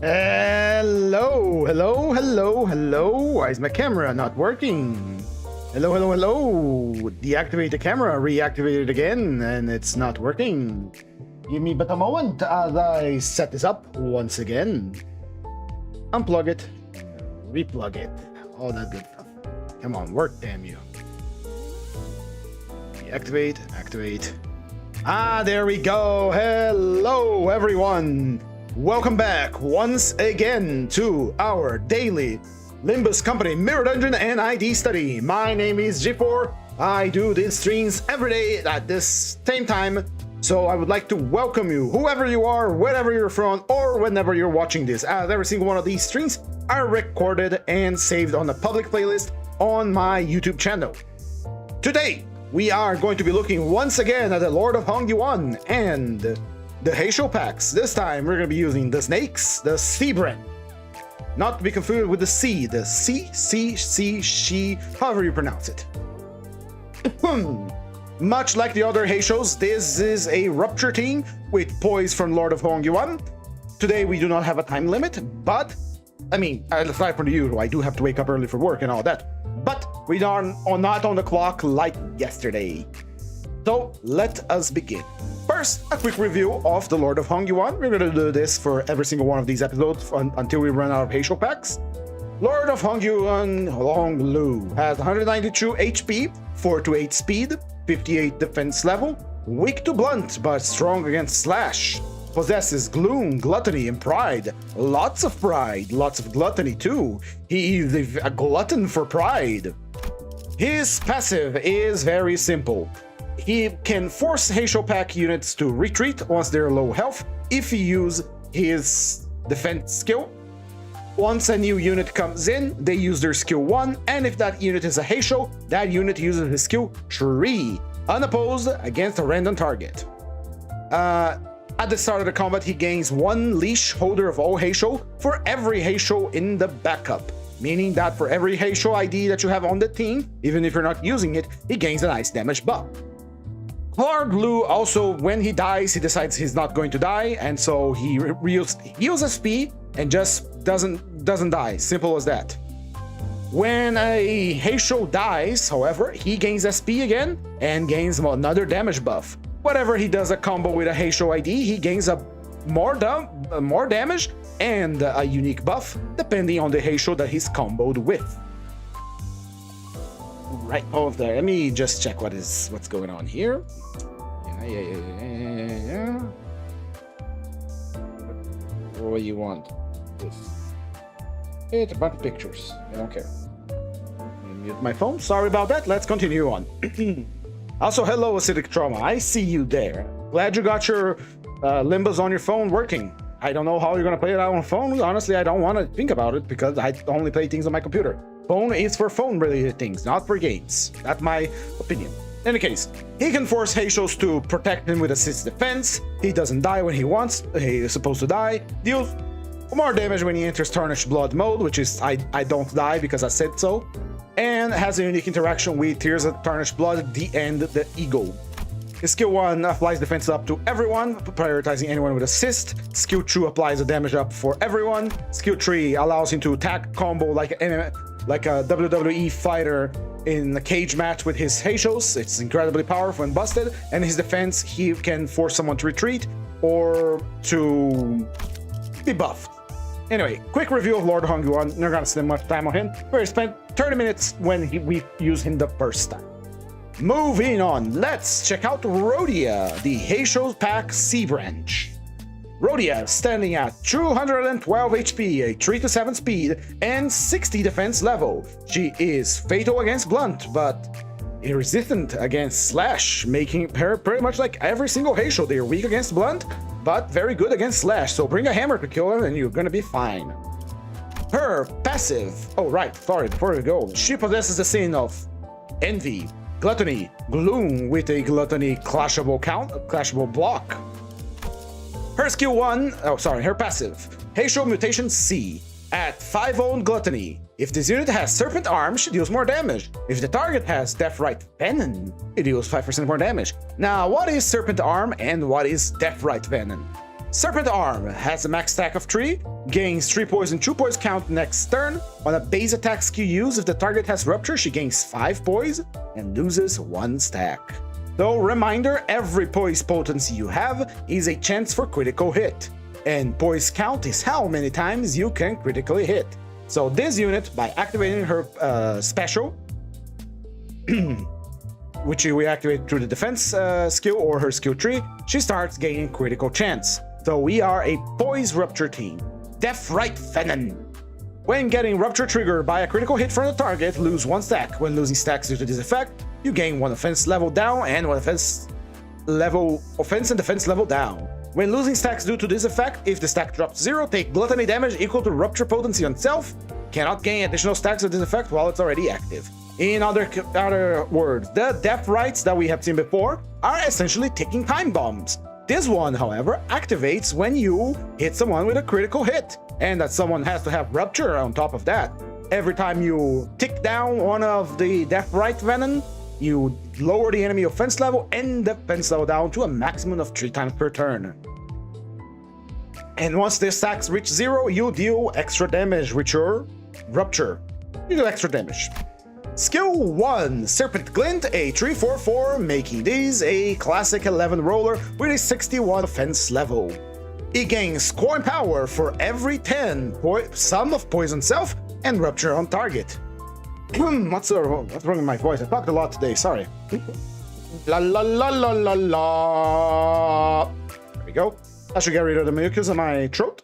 Hello, hello, hello, hello. Why is my camera not working? Hello, hello, hello. Deactivate the camera, reactivate it again, and it's not working. Give me but a moment as I set this up once again. Unplug it, replug it, all that good stuff. Come on, work, damn you. Deactivate, activate. Ah, there we go. Hello, everyone. Welcome back once again to our daily Limbus Company Mirror Dungeon and ID study. My name is G4. I do these streams every day at this same time. So I would like to welcome you, whoever you are, wherever you're from, or whenever you're watching this, as every single one of these streams are recorded and saved on a public playlist on my YouTube channel. Today, we are going to be looking once again at the Lord of Hongyuan and the Heishou packs. This time we're going to be using the snakes, the sea brand. Not to be confused with the sea, the she, however you pronounce it. Much like the other Heishous, this is a rupture team with poise from Lord of Hongyuan. Today we do not have a time limit, but, I mean, aside from the usual, I do have to wake up early for work and all that. But we are not on the clock like yesterday. So let us begin. First, a quick review of the Lord of Hongyuan. We're going to do this for every single one of these episodes until we run out of Heishou packs. Lord of Hongyuan Honglu has 192 HP, 4 to 8 speed, 58 defense level, weak to blunt but strong against slash. Possesses gloom, gluttony, and pride. Lots of pride, lots of gluttony too. He is a glutton for pride. His passive is very simple. He can force Heishou pack units to retreat once they're low health if he uses his defense skill. Once a new unit comes in, they use their skill 1, and if that unit is a Heishou, that unit uses his skill 3, unopposed against a random target. At the start of the combat, he gains 1 leash holder of all Heishou for every Heishou in the backup, meaning that for every Heishou ID that you have on the team, even if you're not using it, he gains a nice damage buff. Lord Lu also, when he dies, he decides he's not going to die, and so he heals SP and just doesn't die. Simple as that. When a Heishou dies, however, he gains SP again and gains another damage buff. Whenever he does a combo with a Heishou ID, he gains a more damage and a unique buff, depending on the Heishou that he's comboed with. Right over there. Let me just check what's going on here. Yeah. What do you want? This. It's a bunch of pictures. I don't care. Mute my phone. Sorry about that. Let's continue on. Also, hello, Acidic Trauma. I see you there. Glad you got your Limbus on your phone working. I don't know how you're gonna play it out on phone. Honestly, I don't want to think about it because I only play things on my computer. Phone is for phone-related things, not for games. That's my opinion. In any case, he can force Heishous to protect him with assist defense. He doesn't die when he wants. He is supposed to die. Deals more damage when he enters Tarnished Blood mode, which is I don't die because I said so. And has a unique interaction with Tears of Tarnished Blood, the end, the Ego. His skill 1 applies defense up to everyone, prioritizing anyone with assist. Skill 2 applies a damage up for everyone. Skill 3 allows him to attack combo like a WWE fighter in a cage match with his Heishous. It's incredibly powerful and busted. And his defense, he can force someone to retreat or to be buffed. Anyway, quick review of Lord Hongyuan. Not gonna spend much time on him. We spent 30 minutes when we used him the first time. Moving on, let's check out Rhodia, the Heishou pack Sea Branch. Rhodia standing at 212 HP, a 3 to 7 speed, and 60 defense level. She is fatal against blunt, but resistant against slash, making her pretty much like every single Heishou. They're weak against blunt, but very good against slash, so bring a hammer to kill her and you're gonna be fine. Her passive, oh right, sorry, before we go, she possesses the sin of envy, gluttony, gloom with a gluttony clashable block. Her skill 1, her passive, Heishou Mutation C, at 5 own gluttony. If this unit has Serpent Arms, she deals more damage. If the target has Deathrite Venom, it deals 5% more damage. Now, what is Serpent Arm and what is Deathrite Venom? Serpent Arm has a max stack of 3, gains 3 poison, 2 poise count next turn. On a base attack skill use, if the target has Rupture, she gains 5 poise and loses 1 stack. Though, reminder, every poise potency you have is a chance for critical hit, and poise count is how many times you can critically hit. So this unit, by activating her special, which we activate through the defense skill or her skill tree, she starts gaining critical chance. So we are a poise rupture team. Death Right Venom. When getting rupture triggered by a critical hit from the target, lose 1 stack. When losing stacks due to this effect, you gain 1 offense level down and 1 offense and defense level down. When losing stacks due to this effect, if the stack drops 0, take gluttony damage equal to rupture potency on self. Cannot gain additional stacks of this effect while it's already active. In other words, the death rights that we have seen before are essentially ticking time bombs. This one, however, activates when you hit someone with a critical hit, and that someone has to have rupture on top of that. Every time you tick down one of the death right venom, you lower the enemy offense level and defense level down to a maximum of 3 times per turn. And once the stacks reach 0, you deal extra damage with your rupture. You do extra damage. Skill 1, Serpent Glint, a 3/4/4, making this a classic 11 roller with a 61 offense level. It gains coin power for every 10 sum of poison self and rupture on target. What's wrong with my voice? I talked a lot today, sorry. La la la la la la. There we go. I should get rid of the mucus in my throat.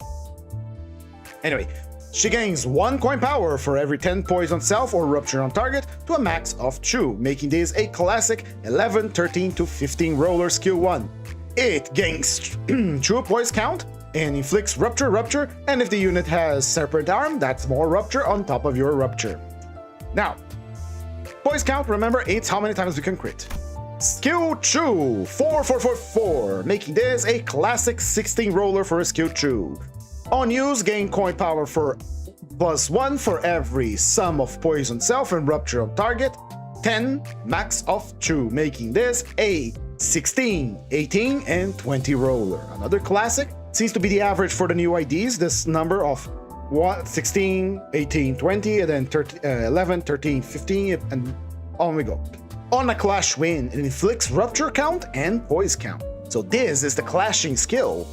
Anyway. She gains 1 coin power for every 10 poison self or rupture on target to a max of 2, making this a classic 11, 13 to 15 roller skill 1. It gains 2 poise count and inflicts rupture, and if the unit has Serpent Arm, that's more rupture on top of your rupture. Now, poise count, remember, it's how many times we can crit. Skill 2, 4/4/4/4, making this a classic 16 roller for a skill 2. On use, gain coin power for +1 for every sum of poison self and rupture on target, 10, max of 2, making this a 16, 18, and 20 roller. Another classic, seems to be the average for the new IDs, this number of 16, 18, 20, and then 11, 13, 15, and on we go. On a clash win, it inflicts rupture count and poise count. So this is the clashing skill.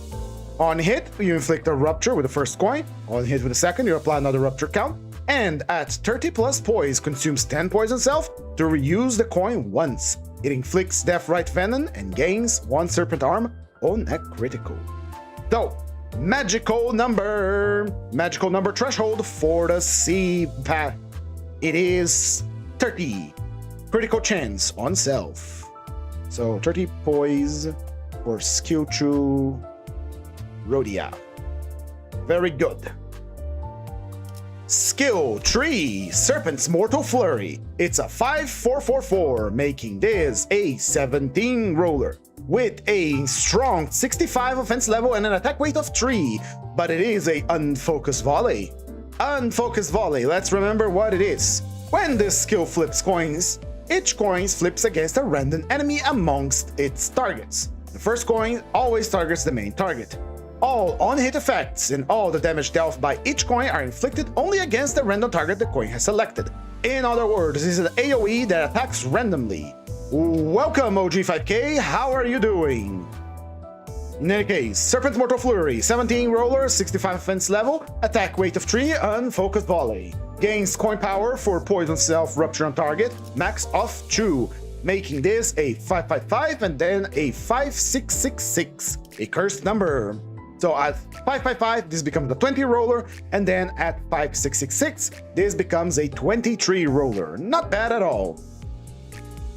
On hit, you inflict a rupture with the first coin. On hit with the second, you apply another rupture count. And at 30 plus poise, consumes 10 poison self to reuse the coin once. It inflicts Death Right Venom and gains 1 Serpent Arm on a critical. So, magical number threshold for the C path. It is 30. Critical chance on self. So 30 poise for skill 2. Rhodia. Very good. Skill 3, Serpent's Mortal Flurry. It's a 5/4/4/4, making this a 17 roller with a strong 65 offense level and an attack weight of 3, but it is a unfocused volley. Unfocused volley, let's remember what it is. When this skill flips coins, each coin flips against a random enemy amongst its targets. The first coin always targets the main target. All on-hit effects and all the damage dealt by each coin are inflicted only against the random target the coin has selected. In other words, this is an AoE that attacks randomly. Welcome OG5K, how are you doing? In any case, Serpent's Mortal Flurry, 17 roller, 65 offense level, attack weight of 3, unfocused volley. Gains coin power for poison self, rupture on target, max of 2, making this a 5/5/5 and then a 5/6/6/6, a cursed number. So at 5/5/5, this becomes a 20 roller, and then at 5/6/6/6, this becomes a 23 roller. Not bad at all.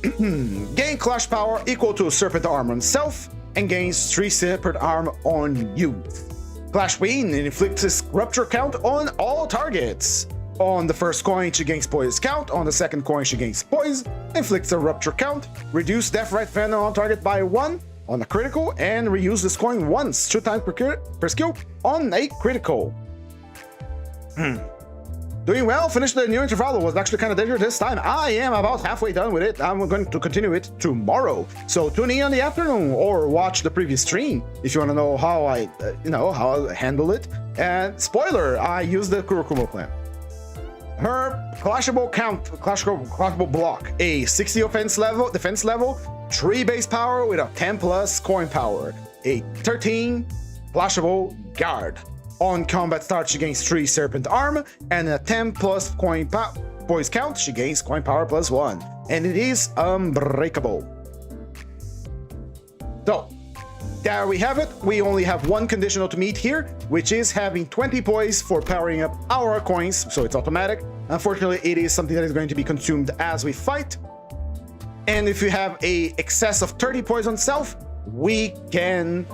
Gain clash power equal to Serpent Arm on self, and gains 3 Serpent Arm on youth. Clash win inflicts its rupture count on all targets. On the first coin, she gains poise count. On the second coin, she gains poise, inflicts a rupture count, reduce Death Right Venom on target by 1 on a critical, and reuse this coin once, 2 times per skill on a critical. Doing well, finished the new interval. It was actually kind of dangerous this time. I am about halfway done with it. I'm going to continue it tomorrow. So tune in on the afternoon or watch the previous stream if you want to know how I, how I handle it. And spoiler, I use the Kurokumo clan. Her clashable block, a 60 defense level, 3 base power with a 10 plus coin power, a 13 clashable guard. On combat start, she gains 3 serpent arm and a 10 plus poise count. She gains coin power plus 1, and it is unbreakable. So there we have it. We only have one conditional to meet here, which is having 20 poise for powering up our coins, so it's automatic. Unfortunately, it is something that is going to be consumed as we fight. And if you have a excess of 30 poise on self, we can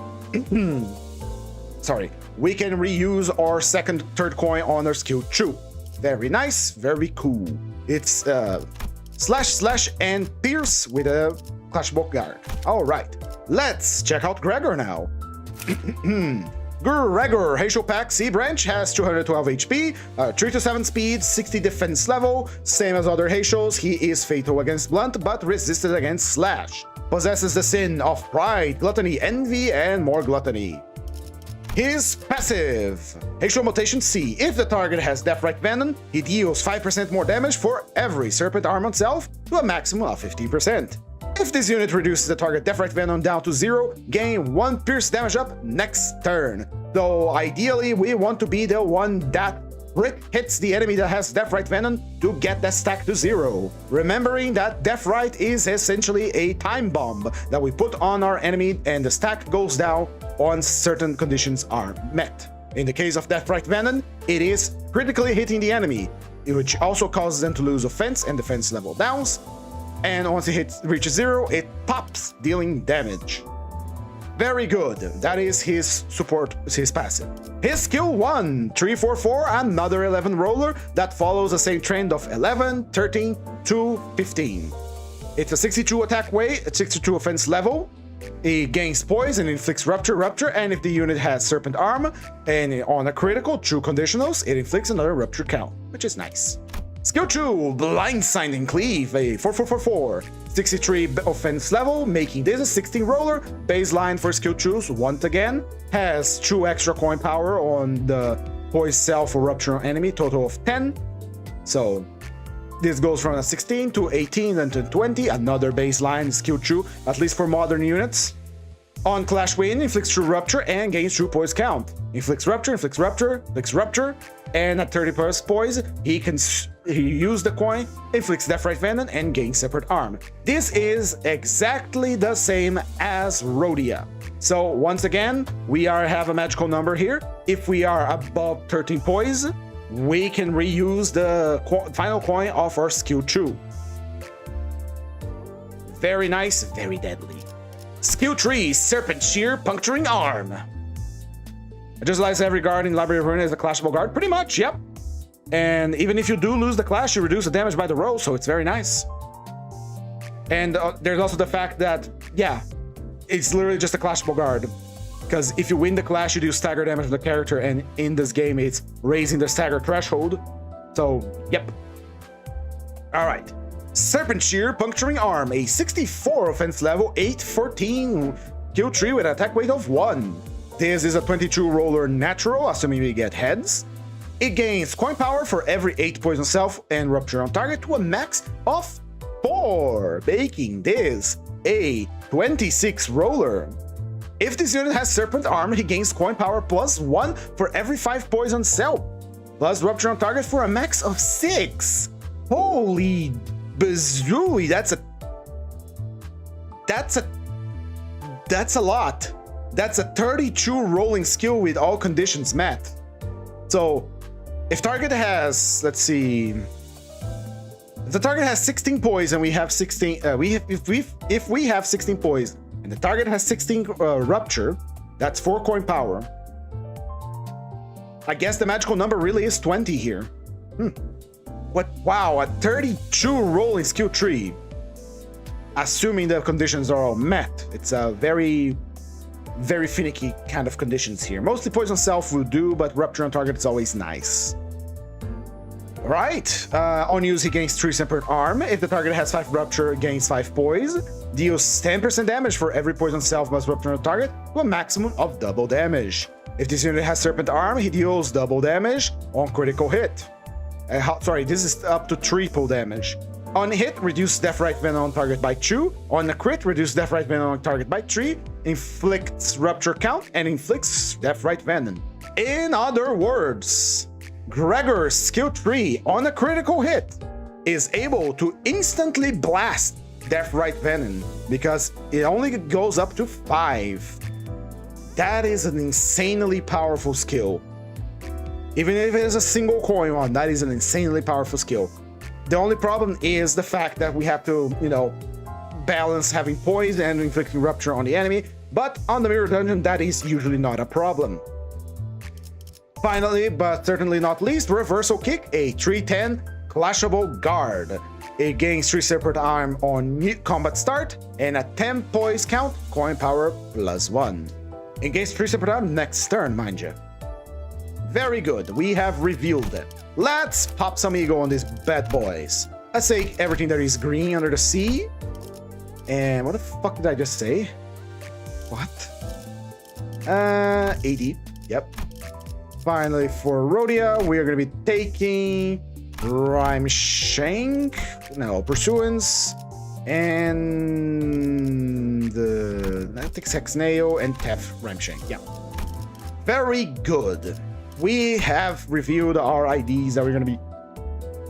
we can reuse our third coin on our skill 2. Very nice, very cool. It's slash and pierce with a clashable guard. All right, let's check out Gregor now. Gregor, Heishou Pack C branch, has 212 HP, 3 to 7 speed, 60 defense level, same as other Heishous. He is fatal against blunt, but resisted against slash. Possesses the sin of pride, gluttony, envy, and more gluttony. His passive, Heishou Mutation C. If the target has Deathrite Venom, it deals 5% more damage for every serpent arm on self to a maximum of 15%. If this unit reduces the target Deathrite Venom down to 0, gain 1 pierce damage up next turn. Though ideally we want to be the one that hits the enemy that has Deathrite Venom to get that stack to 0. Remembering that Deathrite is essentially a time bomb that we put on our enemy and the stack goes down once certain conditions are met. In the case of Deathrite Venom, it is critically hitting the enemy, which also causes them to lose offense and defense level downs. And once it reaches 0, it pops, dealing damage. Very good. That is his support, his passive. His skill 1, 344, another 11 roller that follows the same trend of 11, 13 to 15. It's a 62 attack weight, a 62 offense level. It gains poise and inflicts rupture, and if the unit has serpent arm and on a critical, true conditionals, it inflicts another rupture count, which is nice. Skill 2, Blindside and Cleave, a 4444, 63 offense level, making this a 16 roller. Baseline for skill 2s, once again, has 2 extra coin power on the poise self or rupture on enemy, total of 10. So this goes from a 16 to 18 and to 20, another baseline skill 2, at least for modern units. On Clash Win, inflicts true rupture and gains true poise count. Inflicts rupture, and at 30 poise, he use the coin, inflicts Deathrite Venom, and gains separate arm. This is exactly the same as Rhodia. So once again, we have a magical number here. If we are above 13 poise, we can reuse the final coin of our skill 2. Very nice, very deadly. Skill 3, Serpent Shear, Puncturing Arm. Just like every guard in Library of Ruin is a clashable guard, pretty much, yep. And even if you do lose the clash, you reduce the damage by the roll, so it's very nice. And there's also the fact that, yeah, it's literally just a clashable guard. Because if you win the clash, you do stagger damage to the character, and in this game, it's raising the stagger threshold. So, yep. Alright. Serpent Shear, Puncturing Arm, a 64 offense level, 814, skill 3 with an attack weight of 1. This is a 22 roller natural, assuming we get heads. It gains coin power for every 8 poison self and rupture on target to a max of 4, making this a 26 roller. If this unit has serpent arm, he gains coin power plus 1 for every 5 poison self, plus rupture on target for a max of 6. Holy bazooey, that's a lot. That's a 32 rolling skill with all conditions met. So if target has, let's see, if the target has 16 poise and we have 16, if we have 16 poise and the target has 16 rupture, that's 4 coin power. I guess the magical number really is 20 here. What? Wow, a 32 rolling skill 3. Assuming the conditions are all met. It's a very finicky kind of conditions here. Mostly poison self will do, but rupture on target is always nice. Right. On use, he gains 3 separate arm. If the target has 5 rupture, gains 5 poise. Deals 10% damage for every poison self must rupture on the target to a maximum of double damage. If this unit has serpent arm, he deals double damage on critical hit. Sorry, this is up to triple damage. On hit, reduce death right venom on target by 2. On a crit, reduce death right venom on target by 3. Inflicts rupture count and inflicts death right venom. In other words, Gregor's skill 3 on a critical hit is able to instantly blast death right venom because it only goes up to 5. That is an insanely powerful skill. Even if it is a single coin one, that is an insanely powerful skill. The only problem is the fact that we have to, balance having poison and inflicting rupture on the enemy, but on the mirror dungeon, that is usually not a problem. Finally, but certainly not least, reversal kick, a 310 clashable guard. It gains 3 separate arm on combat start and a 10 poise count, coin power +1. It gains 3 separate arm next turn, mind you. Very good, we have revealed it. Let's pop some ego on these bad boys. Let's take everything that is green under the sea. And what the fuck did I just say? What? 80, yep. Finally, for Rhodia, we are going to be taking Rhyme Shank, no, Pursuance, and I think Sexnail and Tef Rhyme Shank, yeah. Very good. We have reviewed our IDs that we're going to be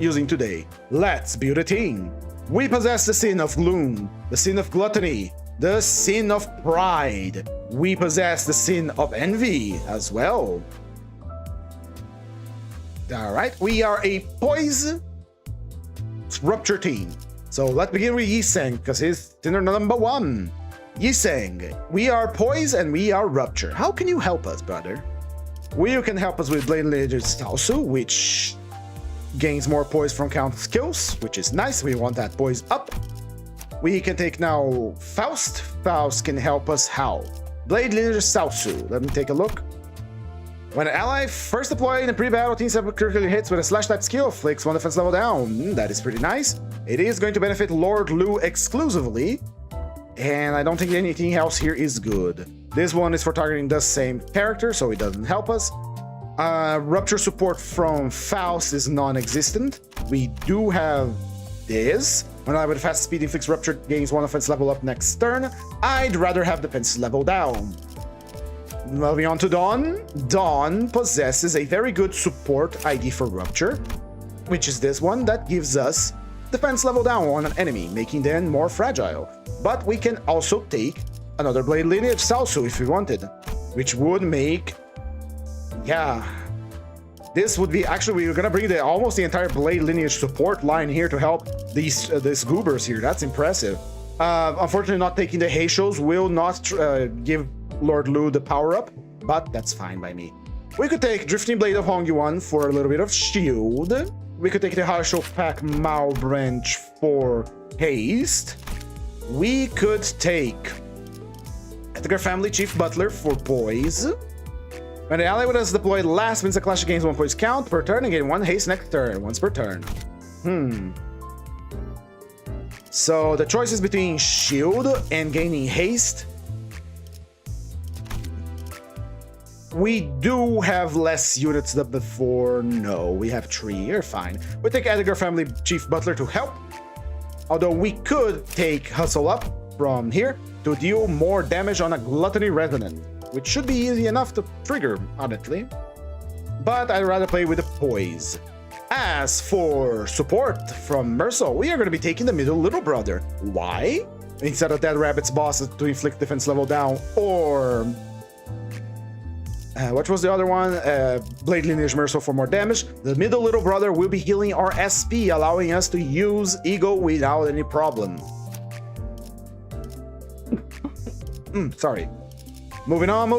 using today. Let's build a team. We possess the sin of gloom, the sin of gluttony, the sin of pride. We possess the sin of envy as well. Alright, we are a poise rupture team. So let's begin with Yiseng, because he's dinner number 1. Yiseng, we are poise and we are rupture. How can you help us, brother? Well, you can help us with Blade Lineage's Heishou, which gains more poise from count skills, which is nice. We want that poise up. We can take now Faust. Faust can help us how? Blade Lineage's Heishou. Let me take a look. When an ally first deployed in a pre-battle, team critically hits with a slash type skill, flicks 1 defense level down. That is pretty nice. It is going to benefit Lord Lu exclusively, and I don't think anything else here is good. This one is for targeting the same character, so it doesn't help us. Rupture support from Faust is non-existent. We do have this. When I with fast speed inflicts rupture, gains 1 offense level up next turn. I'd rather have defense level down. Moving on to Dawn. Dawn possesses a very good support ID for rupture, which is this one that gives us defense level down on an enemy, making them more fragile. But we can also take another Blade Lineage Heishou if we wanted, which would make, yeah, this would be, actually we're gonna bring almost the entire Blade Lineage support line here to help these goobers here. That's impressive. Unfortunately, not taking the Heishous will not give Lord Lu the power up, but that's fine by me. We could take Drifting Blade of Hongyuan for a little bit of shield. We could take the Heishou Pack Mao Branch for haste. We could take Edgar Family Chief Butler for poise. When the ally with us deployed last wins a clash against 1 poise count per turn and gain 1 haste next turn, once per turn. So the choice is between shield and gaining haste. We do have less units than before. No, we have 3. You're fine. We take Edgar Family Chief Butler to help. Although we could take Hustle Up from here to deal more damage on a Gluttony Resonant, which should be easy enough to trigger, honestly. But I'd rather play with the poise. As for support from Mercel, we are going to be taking the middle little brother. Why? Instead of that rabbit's boss to inflict defense level down, or what was the other one? Blade Lineage Mercel for more damage. The middle little brother will be healing our SP, allowing us to use Ego without any problem. Sorry. Moving on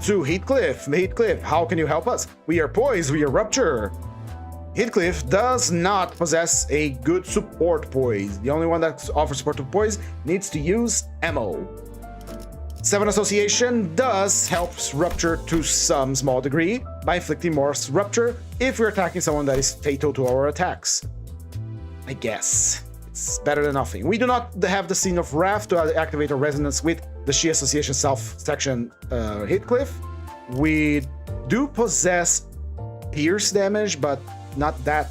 to Heathcliff. Heathcliff, how can you help us? We are poised, we are rupture. Heathcliff does not possess a good support poise. The only one that offers support to poise needs to use ammo. 7 Association does help rupture to some small degree by inflicting more rupture if we're attacking someone that is fatal to our attacks. I guess it's better than nothing. We do not have the Scene of Wrath to activate a resonance with the Shi Association South Section Heathcliff. We do possess pierce damage, but not that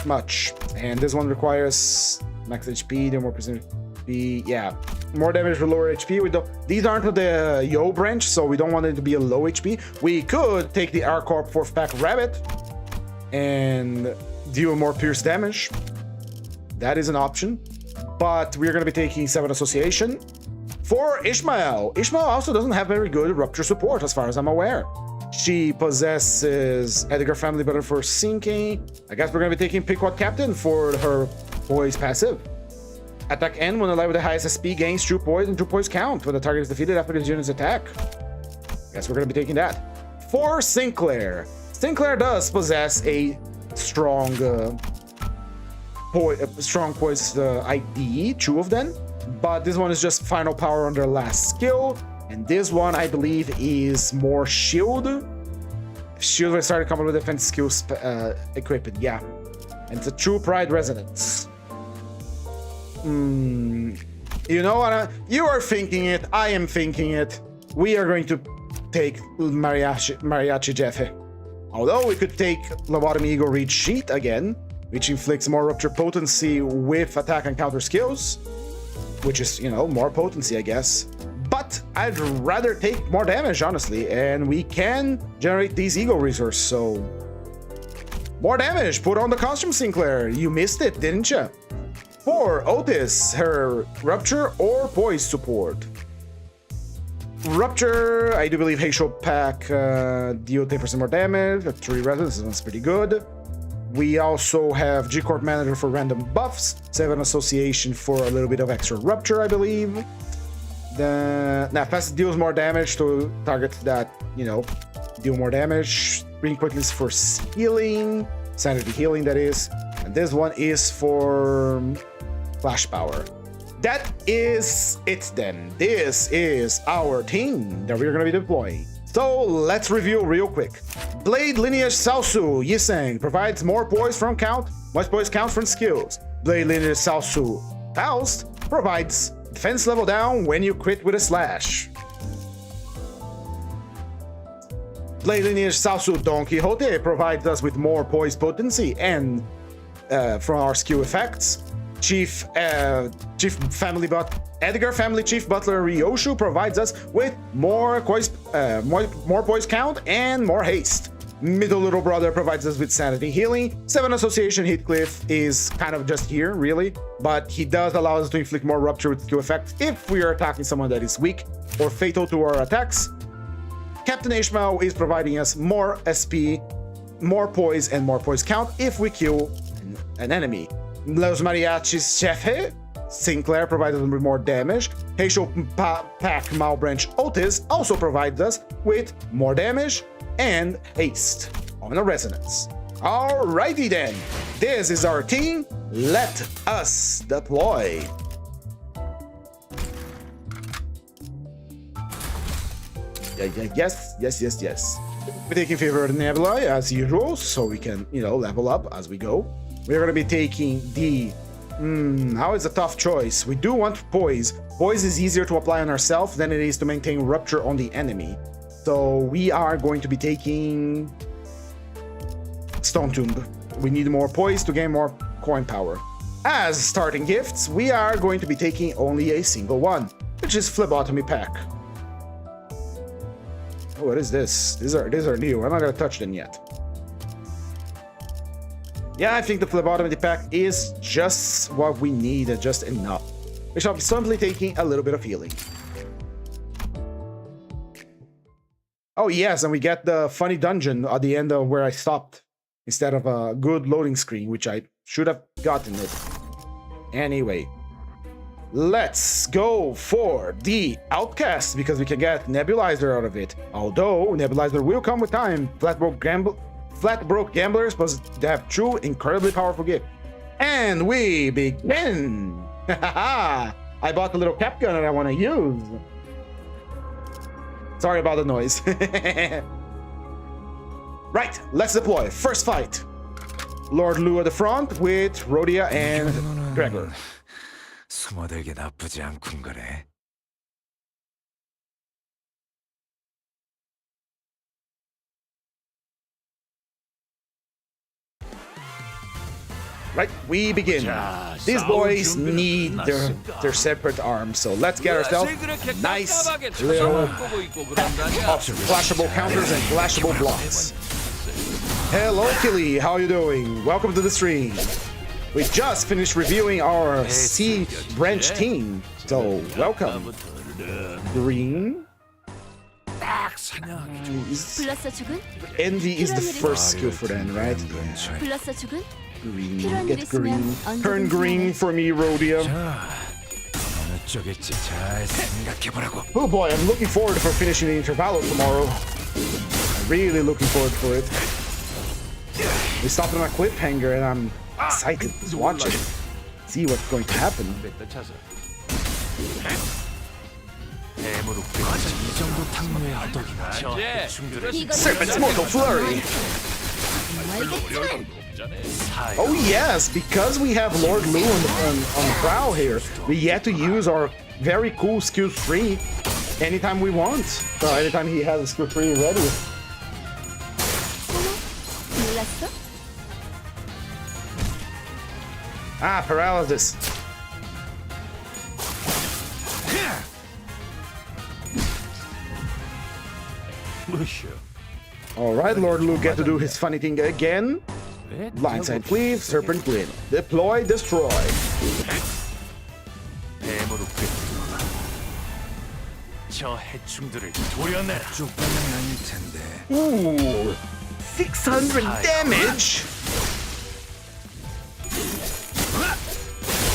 much. And this one requires max HP, then more percent HP. Yeah, more damage for lower HP. These aren't the Yo branch, so we don't want it to be a low HP. We could take the R-Corp 4th Pack Rabbit and deal more pierce damage. That is an option. But we're going to be taking 7 Association. For Ishmael. Ishmael also doesn't have very good rupture support as far as I'm aware. She possesses Edgar Family Button for sinking. I guess we're going to be taking Pickwatt Captain for her poise passive. Attack N when alive with the highest SP gains 2 poise and 2 poise count when the target is defeated after this unit's attack. Guess we're going to be taking that. For Sinclair. Sinclair does possess a strong poise ID, 2 of them. But this one is just final power on their last skill. And this one, I believe, is more shield. Shield when started coming with defense skills equipped, yeah. And it's a true pride resonance. You know what? You are thinking it. I am thinking it. We are going to take Mariachi Jeffe. Although we could take Lobotomy Eagle Reach Sheet again, which inflicts more rupture potency with attack and counter skills. Which is, you know, more potency, I guess. But I'd rather take more damage, honestly. And we can generate these ego resources, so... More damage! Put on the costume, Sinclair! You missed it, didn't you? For Otis, her Rupture or Poise support. Rupture, I do believe Heishou Pack deal 10% more damage. 3 resonance, this one's pretty good. We also have G-Corp Manager for random buffs, 7 Association for a little bit of extra Rupture, I believe. Fast deals more damage to targets that, you know, deal more damage. Green Quickness for healing, Sanity Healing, that is. And this one is for Flash Power. That is it then. This is our team that we're going to be deploying. So let's review real quick. Blade Lineage Saosu Yiseng provides more poise from count, more poise count from skills. Blade Lineage Saosu Faust provides defense level down when you crit with a slash. Blade Lineage Saosu Don Quixote provides us with more poise potency and from our skill effects. Edgar Family Chief Butler Ryoshu provides us with more poise count and more haste. Middle Little Brother provides us with Sanity Healing. 7 Association Heathcliff is kind of just here, really, but he does allow us to inflict more rupture with skill effects if we are attacking someone that is weak or fatal to our attacks. Captain Ishmael is providing us more SP, more poise, and more poise count if we kill an enemy. Los Mariachis Jeffe Sinclair provides us with more damage. Heishou Pack Malbranch Otis also provides us with more damage and haste on a resonance. Alrighty then, this is our team. Let us deploy. Yes. We're taking favor of the Nebula as usual, so we can, you know, level up as we go. We're going to be taking the... now is a tough choice. We do want Poise. Poise is easier to apply on ourselves than it is to maintain Rupture on the enemy. So we are going to be taking... Stone Tomb. We need more Poise to gain more coin power. As starting gifts, we are going to be taking only a single one, which is Phlebotomy Pack. Oh, what is this? These are new. I'm not going to touch them yet. Yeah, I think the Phlebotomy Pack is just what we need, just enough. We shall be simply taking a little bit of healing. Oh yes, and we get the funny dungeon at the end of where I stopped, instead of a good loading screen, which I should have gotten it. Anyway, let's go for the Outcast, because we can get Nebulizer out of it. Although, Nebulizer will come with time. Flat broke gamblers must have true, incredibly powerful gift. And we begin! I bought the little cap gun that I want to use. Sorry about the noise. Right, let's deploy. First fight. Lord Lu at the front with Rhodia and Gregor. 숨어들게 나쁘지 않군 거래. Right, we begin. These boys need their separate arms, so let's get ourselves nice little flashable counters and flashable blocks. Hello, Killy, how are you doing? Welcome to the stream. We just finished reviewing our C branch team, so welcome. Green. Envy is the first skill for them, right? Yeah. Green, get green. Turn green for me, Rhodia. Oh boy, I'm looking forward for finishing the intervallo tomorrow. I'm really looking forward for it. We stopped on a cliffhanger and I'm excited to watch it. See what's going to happen. Serpent's Mortal Flurry! Oh yes, because we have Lord Lu on the prow here, we get to use our very cool skill tree anytime we want. So anytime he has a skill tree ready. Ah, paralysis. Alright, Lord Lu get to do his funny thing again. Blindside Cleave, Serpent Grin. Deploy, destroy. Ooh, 600 damage!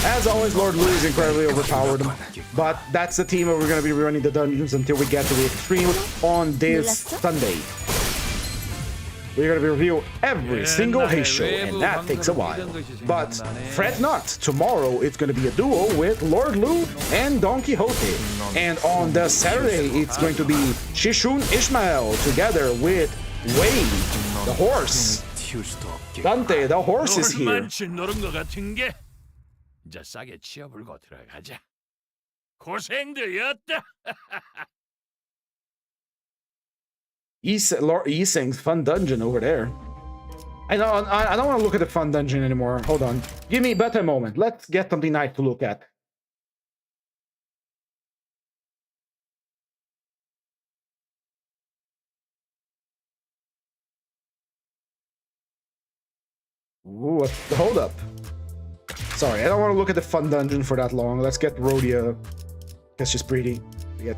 As always, Lord Lu is incredibly overpowered, but that's the team where we're going to be running the dungeons until we get to the extreme on this Sunday. We're going to review every single Heishou, and that takes a while. But fret not, tomorrow it's going to be a duel with Lord Lu and Don Quixote. And on the Saturday, it's going to be Shishun Ishmael together with Wade, the horse. Dante, the horse is here. 이제 싸게 치워불고 들어가자. 고생되었다. Lord Yiseng's fun dungeon over there. I don't want to look at the fun dungeon anymore. Hold on. Give me a better moment. Let's get something nice to look at. Ooh, hold up. Sorry, I don't want to look at the fun dungeon for that long. Let's get Rhodia, because she's pretty. Yeah.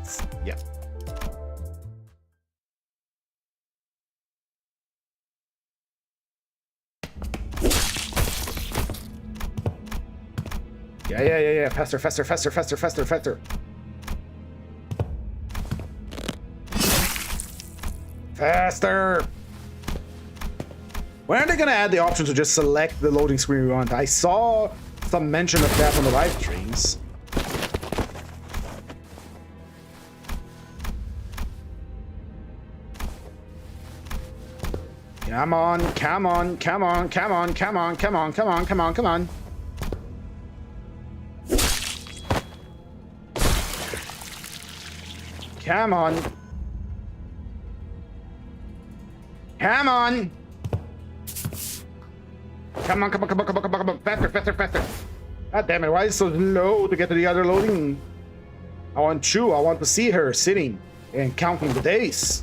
Yeah. Faster. Faster! When are they gonna add the option to just select the loading screen we want? I saw some mention of that on the live streams. Come on. Come on. Faster. God damn it, why is it so low to get to the other loading? I want to see her sitting and counting the days.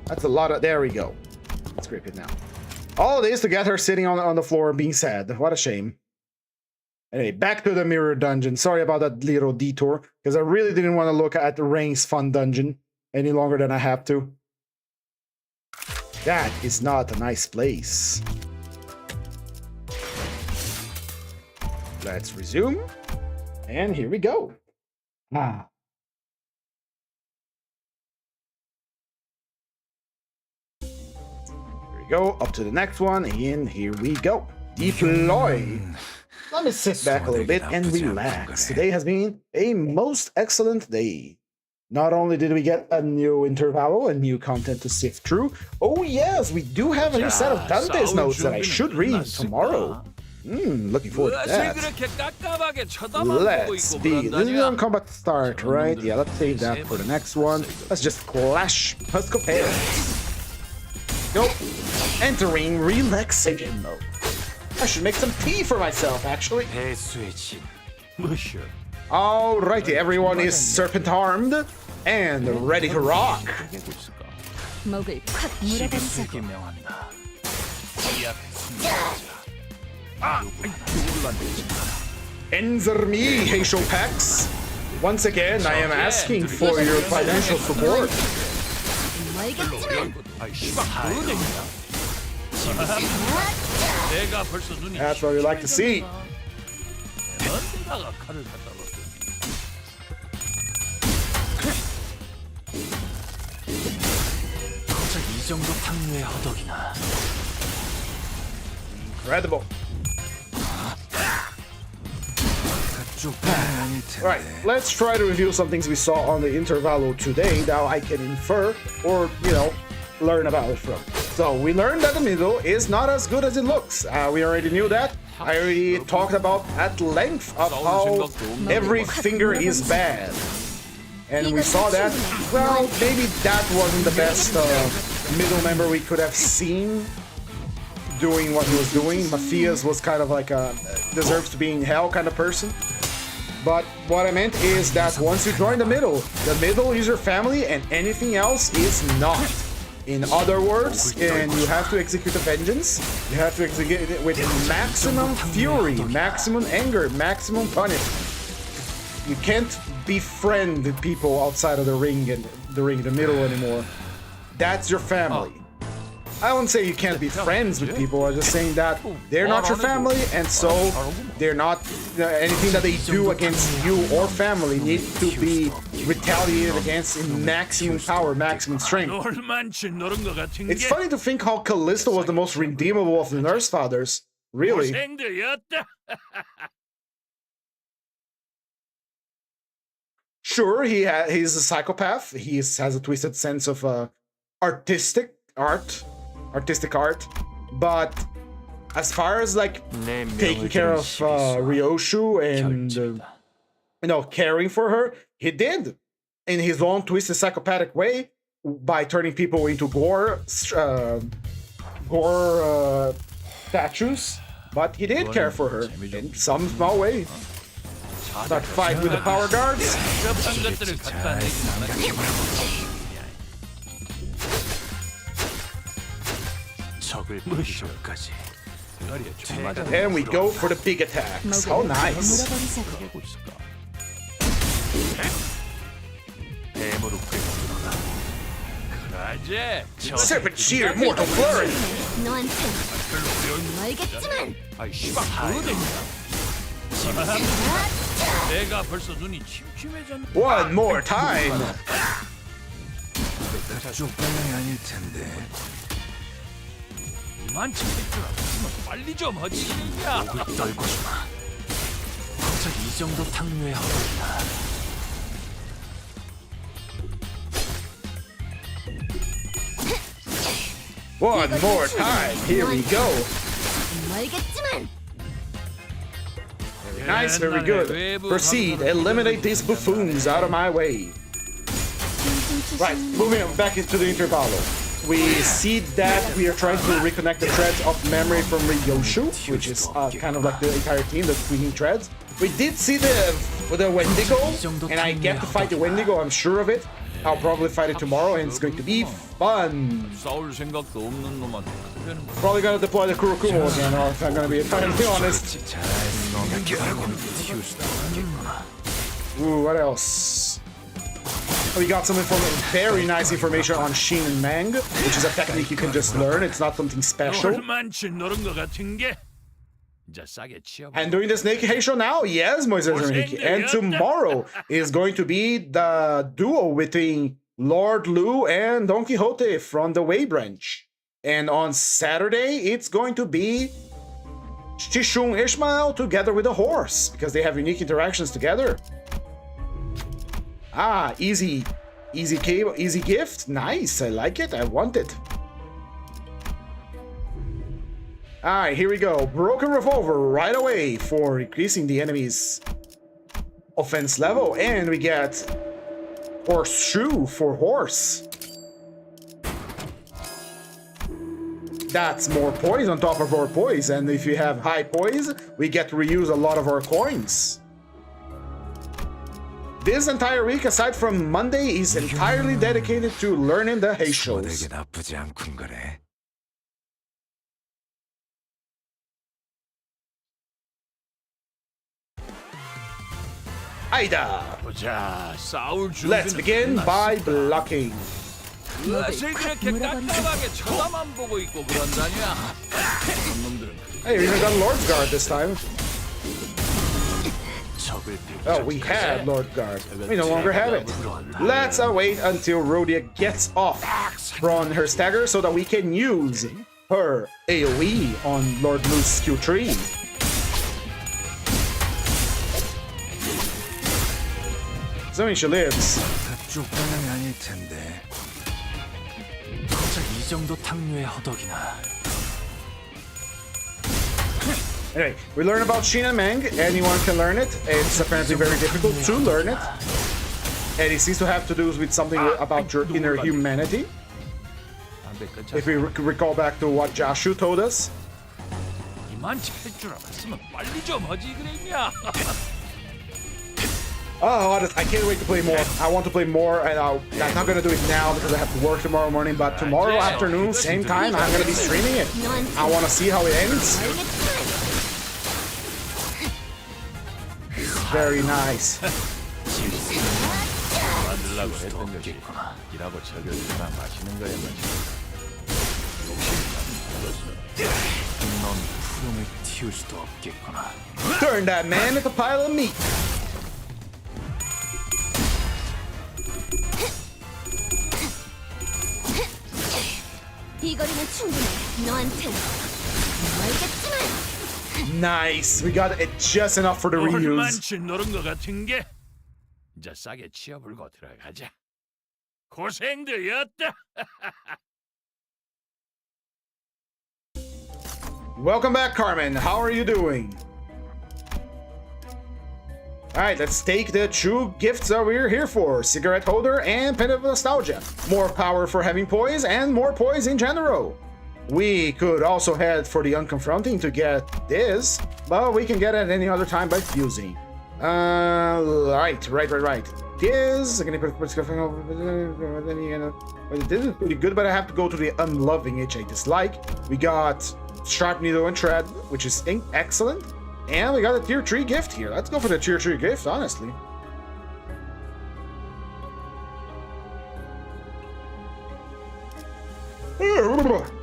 That's a lot of, there we go. Let's grip it now. All this to get her sitting on the floor being sad. What a shame. Anyway, back to the mirror dungeon. Sorry about that little detour, because I really didn't want to look at the Rain's fun dungeon any longer than I have to. That is not a nice place. Let's resume. And here we go. There we go. Up to the next one. And here we go. Deploy. Let me sit back a little bit and relax. Today has been a most excellent day. Not only did we get a new interval and new content to sift through, oh yes, we do have a new set of Dante's notes that I should read tomorrow. Looking forward to that. Let's be. This is on combat start, right? Yeah, let's save that for the next one. Let's just clash. Let's compare. Go. Entering relaxation mode. I should make some tea for myself, actually. Alrighty, everyone is serpent armed and ready to rock. 목을 콱 물어버리자고. Enter me, Heishou Pax. Once again, I am asking for your financial support. 알겠지만 That's what we like to see. 이 정도 탕류의 허덕이나. Incredible. Right, let's try to review some things we saw on the intervallo today that I can infer or, you know, learn about it from. So we learned that the middle is not as good as it looks. We already knew that. I already talked about at length of how every finger is bad. And we saw that, well, maybe that wasn't the best middle member we could have seen doing what he was doing. Matthias was kind of like a deserves to be in hell kind of person. But what I meant is that once you join the middle is your family and anything else is not. In other words, and you have to execute a vengeance, you have to execute it with maximum fury, maximum anger, maximum punishment. You can't befriend people outside of the ring and the middle anymore. That's your family. I wouldn't say you can't be friends with people. I'm just saying that they're not your family, and so they're not anything that they do against you or family needs to be retaliated against in maximum power, maximum strength. It's funny to think how Callisto was the most redeemable of the Nurse Fathers. Really. Sure, he's a psychopath. He has a twisted sense of artistic art, but as far as like taking care of Ryoshu and you know, caring for her, he did in his own twisted psychopathic way by turning people into gore statues. But he did care for her in some small way. That fight with the power guards. And we go for the big attacks. How nice. Serpent Shear Mortal Flurry. 너한텐 알겠지만 One more time. 쪽방향이 아닐 텐데. 빨리 좀 하지야. 목을 떨고 주마. 갑자기 이 정도 탕류의 허덕이나. One more time. Here we go. 알겠지만 Very nice, very good. Proceed. Eliminate these buffoons out of my way. Right, moving on back into the intervallo. We see that we are trying to reconnect the threads of memory from Ryoshu, which is kind of like the entire team, the tweaking threads. We did see the Wendigo, and I get to fight the Wendigo, I'm sure of it. I'll probably fight it tomorrow, and it's going to be fun. Probably gonna deploy the Kurokumo again, or if I'm gonna be entirely honest. Ooh, what else? We got some very nice information on Shin and Mang, which is a technique you can just learn. It's not something special. And doing the Snake Heishou now? Yes, Moises Enrique. And tomorrow is going to be the duo between Lord Lu and Don Quixote from the Wei branch. And on Saturday, it's going to be Shishun Ishmael together with a horse, because they have unique interactions together. Ah, easy Easy cable, easy gift. Nice, I like it, I want it. Alright, here we go. Broken revolver right away for increasing the enemy's offense level. And we get horseshoe for horse. That's more poise on top of our poise. And if you have high poise, we get to reuse a lot of our coins. This entire week, aside from Monday, is entirely dedicated to learning the Heishous. 나쁘지 않군 거래. Aida! 보자, 싸울 Let's 준비는 begin by blocking. 무엇을 그렇게 깝깝하게 쳐다만 보고 있고 그런다냐? 그런 놈들은 Hey, we even got Lord's Guard this time. 적을 Oh, we had Lord Guard. We no longer have it. Let's wait until Rhodia gets off from her stagger so that we can use her AoE on Lord Lu's Q3. Assuming she lives. 그쪽 방향이 아닐 텐데. 갑자기 이 정도 탕류의 허덕이나. Anyway, we learn about Shin and Meng. Anyone can learn it. It's apparently very difficult to learn it. And it seems to have to do with something about your inner humanity. If we recall back to what Jashu told us. 이만 찰줄 알았으면 빨리 좀 하지 그랬냐? Oh, I can't wait to play more. I want to play more, and I'm not gonna do it now because I have to work tomorrow morning. But tomorrow afternoon, same time, I'm gonna be streaming it. I want to see how it ends. Very nice. 만들라고 했던 것이 일하고 저녁 하나 마시는 거야 마시. 넌 푸름을 틔울 수도 없겠구나. Turn that man into a pile of meat. 이 거리는 충분해. 너한텐 알겠지만. Nice. We got it just enough for the reuse. 얼만치 노른 것 같은 게 이제 싸게 치워불고 들어가자. 고생되었다. Welcome back, Carmen. How are you doing? Alright, let's take the two gifts that we're here for. Cigarette holder and pen of nostalgia. More power for having poise and more poise in general. We could also head for the unconfronting to get this, but we can get it any other time by fusing. Right. This is pretty good, but I have to go to the unloving, which I dislike. We got Sharp Needle and Tread, which is excellent. And we got a tier 3 gift here. Let's go for the tier 3 gift, honestly.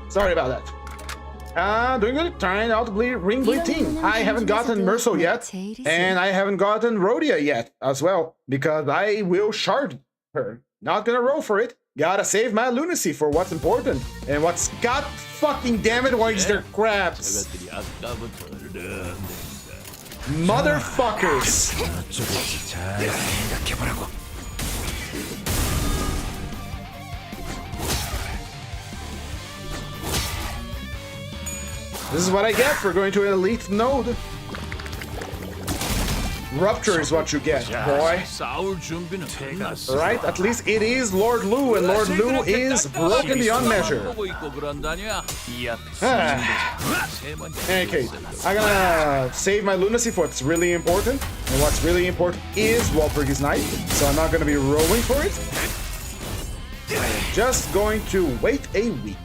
Sorry about that. Doing good. Trying out the Ring Bleed team. I haven't gotten Merso yet. And I haven't gotten Rhodia yet as well. Because I will shard her. Not gonna roll for it. Gotta save my lunacy for what's important. And what's god fucking damn it, why is there crabs? Motherfuckers! 잘 생각해보라고. This is what I get for going to an elite node. Rupture is what you get, boy. 싸울 준비는 해놨어. Right? At least it is Lord Lu, and Lord Lu is broken beyond measure. 보고 있고 그런다냐? 이 앞에 세 번째. In any case, I'm gonna save my lunacy for what's really important. And what's really important is Walpurgis Knight, so I'm not gonna be rolling for it. I am just going to wait a week.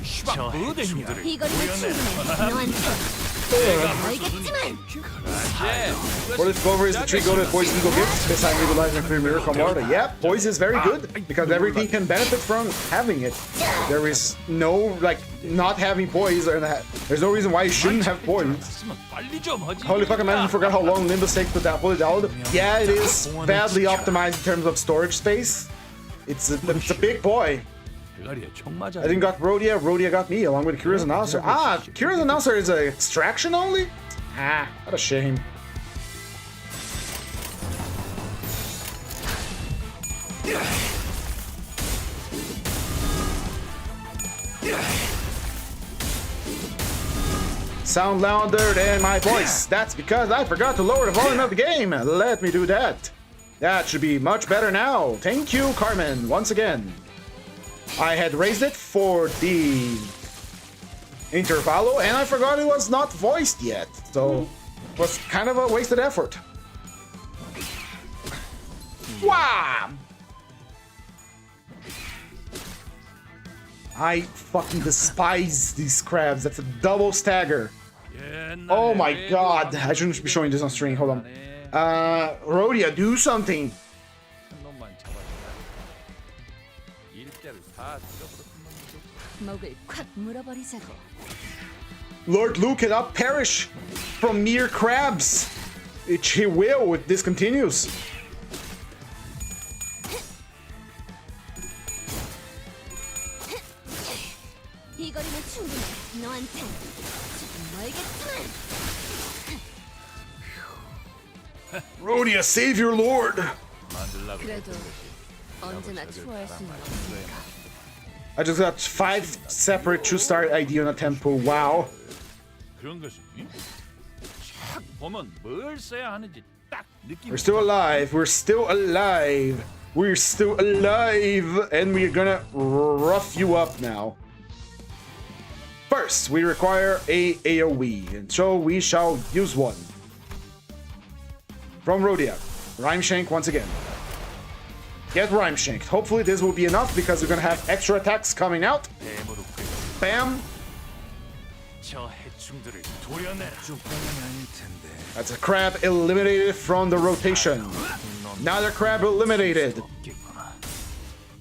이 거리는 충분해. 너한텐 알겠지만. For this clover is the tree go to Poise Eagle gift. This time utilizing Free Miracle Mortar. Yep, Poise is very good because everything can benefit from having it. There is no, like, not having Poise, or there's no reason why you shouldn't have Poise. Holy fucking man, I forgot how long Limbus takes to download. Yeah, it is badly optimized in terms of storage space. It's a big boy. I didn't got Rhodia. Rhodia got me along with Kira's Announcer. Ah, Kira's Announcer is an extraction only? Ah, what a shame. Sound louder than my voice. That's because I forgot to lower the volume of the game. Let me do that. That should be much better now. Thank you, Carmen, once again. I had raised it for the intervallo, and I forgot it was not voiced yet. So it was kind of a wasted effort. Wow! I fucking despise these crabs. That's a double stagger. Oh my god. I shouldn't be showing this on stream. Hold on. Rhodia, do something. 목을 콱 물어버리자고. Lord Lu cannot perish from mere crabs. He will if this continues. 이 거리면 충분해. 너한텐 조금 멀겠지만. Rhodia, save your lord. 그래도 언제나 추월할 수는 없으니까. I just got 5 separate two-star ID on a tempo. Wow. 그런 것이 쫙 보면 뭘 써야 하는지 딱 느낌. We're still alive. We're still alive. We're still alive. And we're gonna rough you up now. First, we require a AoE. And so we shall use one. From Rhodia. Rhyme Shank once again. Get Rhyme Shanked. Hopefully this will be enough because we're gonna have extra attacks coming out. Bam. That's a crab eliminated from the rotation. Another crab eliminated.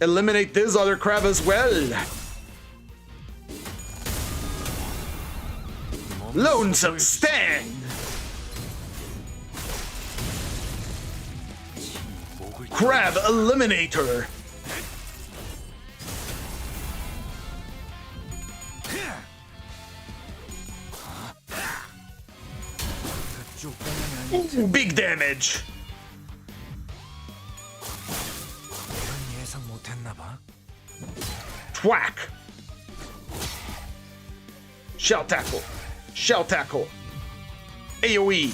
Eliminate this other crab as well. Lonesome stand. Crab Eliminator. Ooh, big damage. Thwack. Shell tackle. Shell tackle. AoE.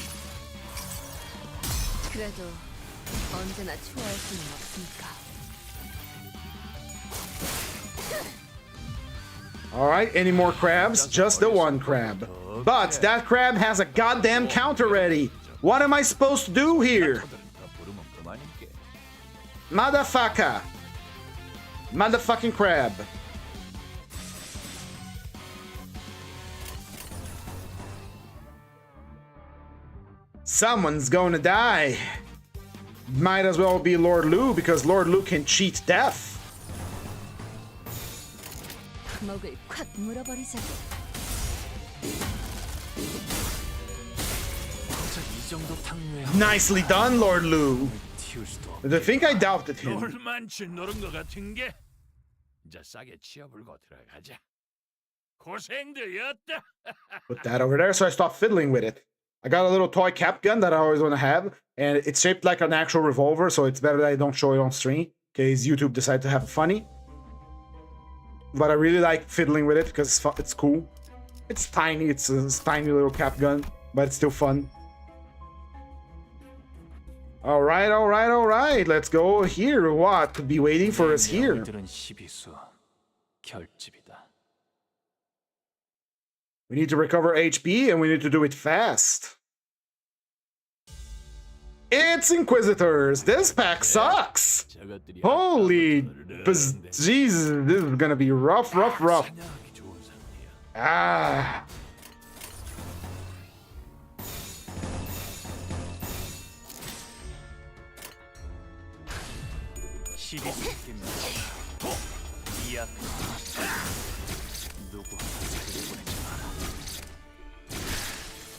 그래도 언제나 추월할 수는 없으니까. Alright, any more crabs? Just the one crab. But that crab has a goddamn counter ready. What am I supposed to do here? Motherfucker. Motherfucking crab. Someone's gonna die. Might as well be Lord Lu because Lord Lu can cheat death. 목을 콱 물어버리자고. Nicely done, Lord Lu. I think I doubted him. 놀만치 노른 것 같은 게 이제 싸게 치워불고 들어가자. 고생들이었다. Put that over there so I stop fiddling with it. I got a little toy cap gun that I always want to have, and it's shaped like an actual revolver, so it's better that I don't show it on stream, in case YouTube decide to have it funny. But I really like fiddling with it because it's cool. It's tiny, it's a tiny little cap gun, but it's still fun. Alright, alright, alright, let's go here. What could be waiting for us here? We need to recover HP and we need to do it fast. It's Inquisitors! This pack sucks! Holy Jesus, this is gonna be rough, rough, rough. Ah.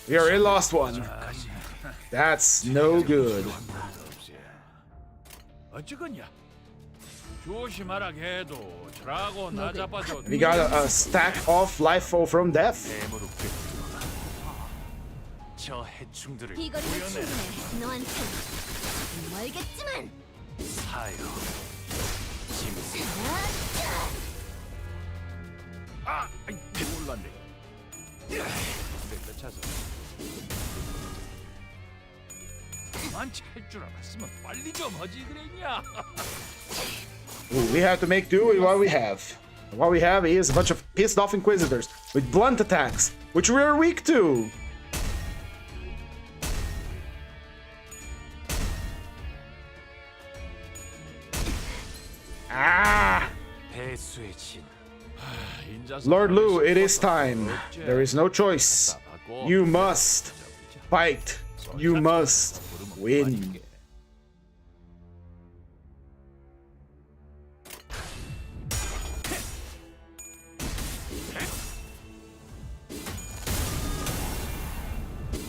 We already lost one. That's no good. We got a stack of life fall from death. 이거리면 충분해. 너한텐 조금 멀겠지만. 몰랐네. 차서. 만치 할줄 알았으면 빨리 좀 하지 그랬냐? Ooh, we have to make do with what we have. What we have is a bunch of pissed off Inquisitors with blunt attacks, which we are weak to. Ah! 배수의 진. Lord Lu, it is time. There is no choice. You must fight. You must win.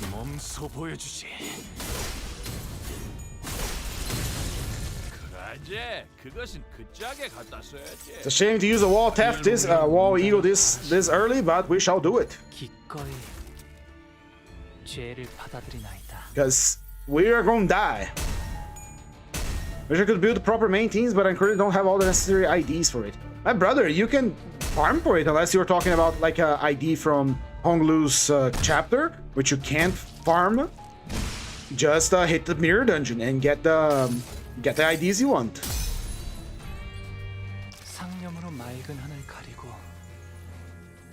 몸소 보여주지. 그래, 그것은 그 짝에 갖다 써야지. It's a shame to use a wall theft this wall eagle this early, but we shall do it. 기꺼이 죄를 받아들이나이다. Because we are going to die. Wish I could build the proper main teams, but I currently don't have all the necessary IDs for it. My brother, you can farm for it unless you're talking about like a ID from Honglu's chapter, which you can't farm. Just hit the mirror dungeon and get the IDs you want. 상념으로 맑은 하늘 가리고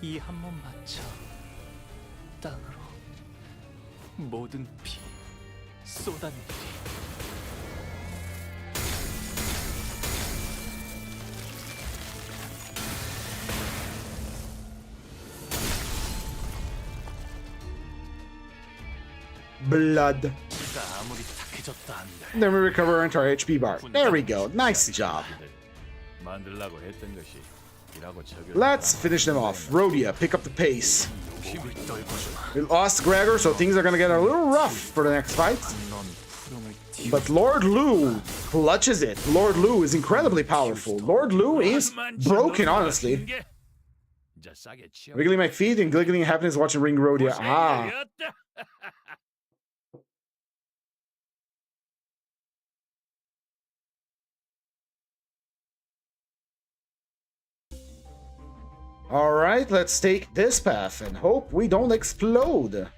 이 한 몸 바쳐 땅으로 모든 피 쏟아내리. Blood. 피가 아무리 탁해졌다 한들 Then we recover our entire HP bar. There we go. Nice job. 만들라고 했던 것이 이라고 적용. Let's finish them off. Rhodia, pick up the pace. 힘을 떨궈주마. We lost Gregor, so things are gonna get a little rough for the next fight. 넌 푸름을 띄우. But Lord Lu clutches it. Lord Lu is incredibly powerful. Lord Lu is broken, honestly. 이제 싸게 치워. Wiggling my feet and giggling happiness watching Ring Rhodia. Ah. Alright, let's take this path and hope we don't explode.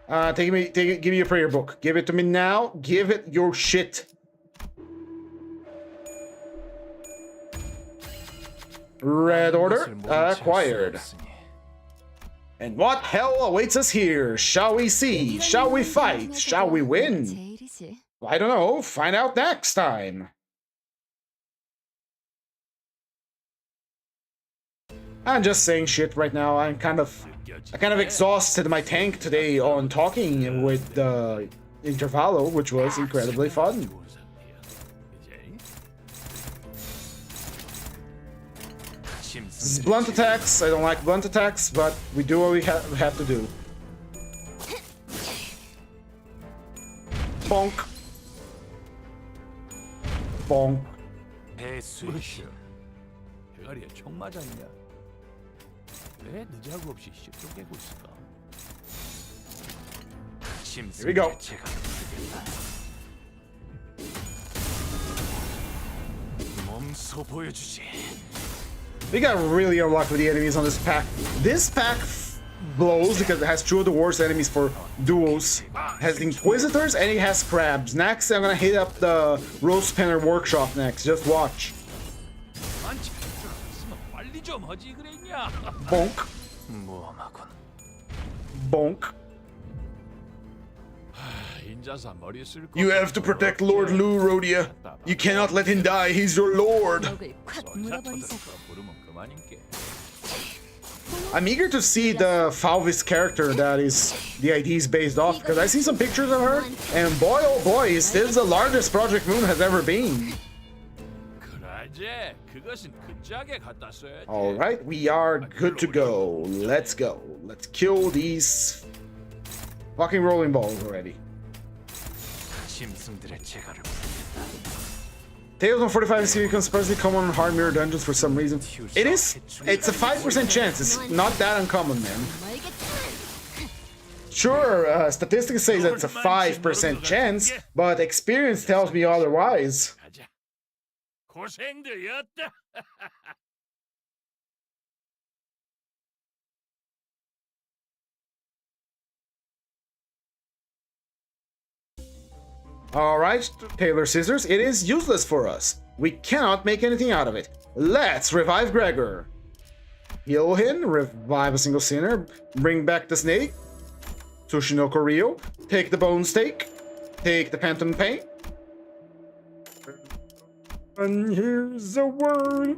Give me your prayer book. Give it to me now. Give it your shit. Red order acquired. And what hell awaits us here? Shall we see? Shall we fight? Shall we win? 제일이지. I don't know. Find out next time. I'm just saying shit right now. I kind of exhausted my tank today on talking with Intervallo, which was incredibly fun. This is blunt attacks. I don't like blunt attacks, but we do what we have to do. Bonk. Bonk. 배수의 진. 대가리에 총 맞았냐? 왜 늦자고 없이 씹도 깨고 있을까? Here we go. 제가 부르겠다. 몸소 보여주지. We got really unlucky with the enemies on this pack. This pack blows because it has two of the worst enemies for duos. It has Inquisitors and it has Crabs. Next, I'm gonna hit up the Roast Penner Workshop next. Just watch. 만치 할줄 알았으면 빨리 좀 하지 그랬냐? Bonk. 모험하군. Bonk. 인자사 머리 쓸 거. You have to protect Lord Lu, Rhodia. You cannot let him die. He's your lord. 목을 콱 물어버리자. 부르면 그만인게. I'm eager to see the Falvis character that is the ID is based off, because I see some pictures of her, and boy oh boy, is this the largest Project Moon has ever been. 그러지. 그것은 그 짝에 갖다 써야지. Alright, we are good to go. Let's go. Let's kill these fucking rolling balls already. 짐승들의 재갈을 부르겠다. Tales on 45 series can surprisingly common on hard mirror dungeons for some reason. It's a 5% chance. It's not that uncommon, man. Sure, statistics say that it's a 5% chance, but experience tells me otherwise. 가자. 고생되었다. Alright, Taylor Scissors, it is useless for us. We cannot make anything out of it. Let's revive Gregor. Heal him, revive a single sinner, bring back the snake. Tsushinoko Ryo, take the bone steak, take the phantom pain. And here's a word.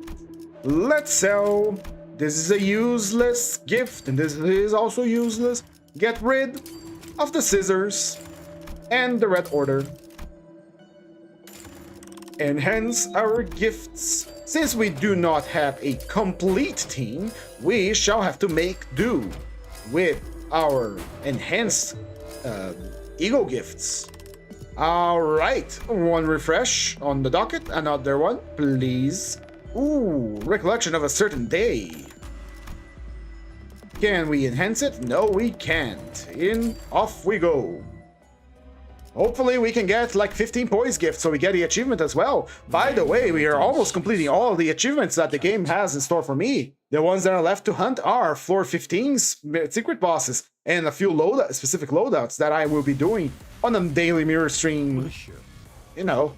Let's sell. This is a useless gift, and this is also useless. Get rid of the scissors and the red order. Enhance our gifts. Since we do not have a complete team, we shall have to make do with our enhanced ego gifts. Alright, one refresh on the docket, another one, please. Ooh, recollection of a certain day. Can we enhance it? No, we can't. Off we go. Hopefully we can get like 15 poise gifts so we get the achievement as well. By the way, we are almost completing all the achievements that the game has in store for me. The ones that are left to hunt are floor 15's secret bosses and a few specific loadouts that I will be doing on a daily mirror stream, you know,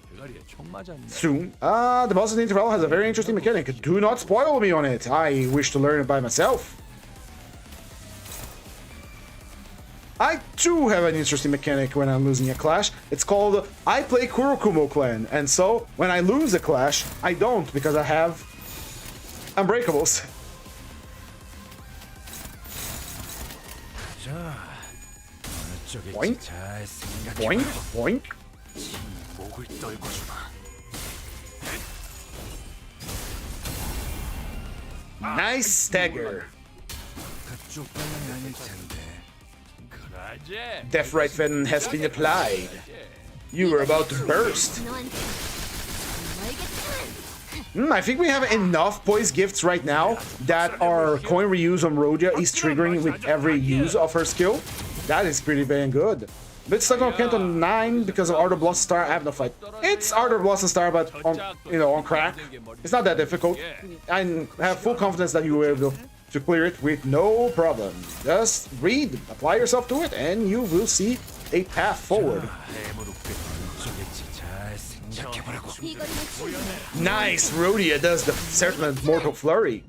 soon. The boss of the interval has a very interesting mechanic. Do not spoil me on it. I wish to learn it by myself. I too have an interesting mechanic when I'm losing a clash. It's called I play Kurokumo Clan, and so when I lose a clash, I don't because I have unbreakables. Boink, boink, boink. Nice stagger. Death Right Venom has been applied. You were about to burst. I think we have enough poise gifts right now that our coin reuse on Rhodia is triggering with every use of her skill. That is pretty damn good. But stuck on Kent on 9 because of Art of Blossom Star. I have no fight. It's Art of Blossom Star, but on, on crack. It's not that difficult. I have full confidence that you will be able to clear it with no problem. Just read, apply yourself to it, and you will see a path forward. Nice! Rhodia does the certain mortal flurry.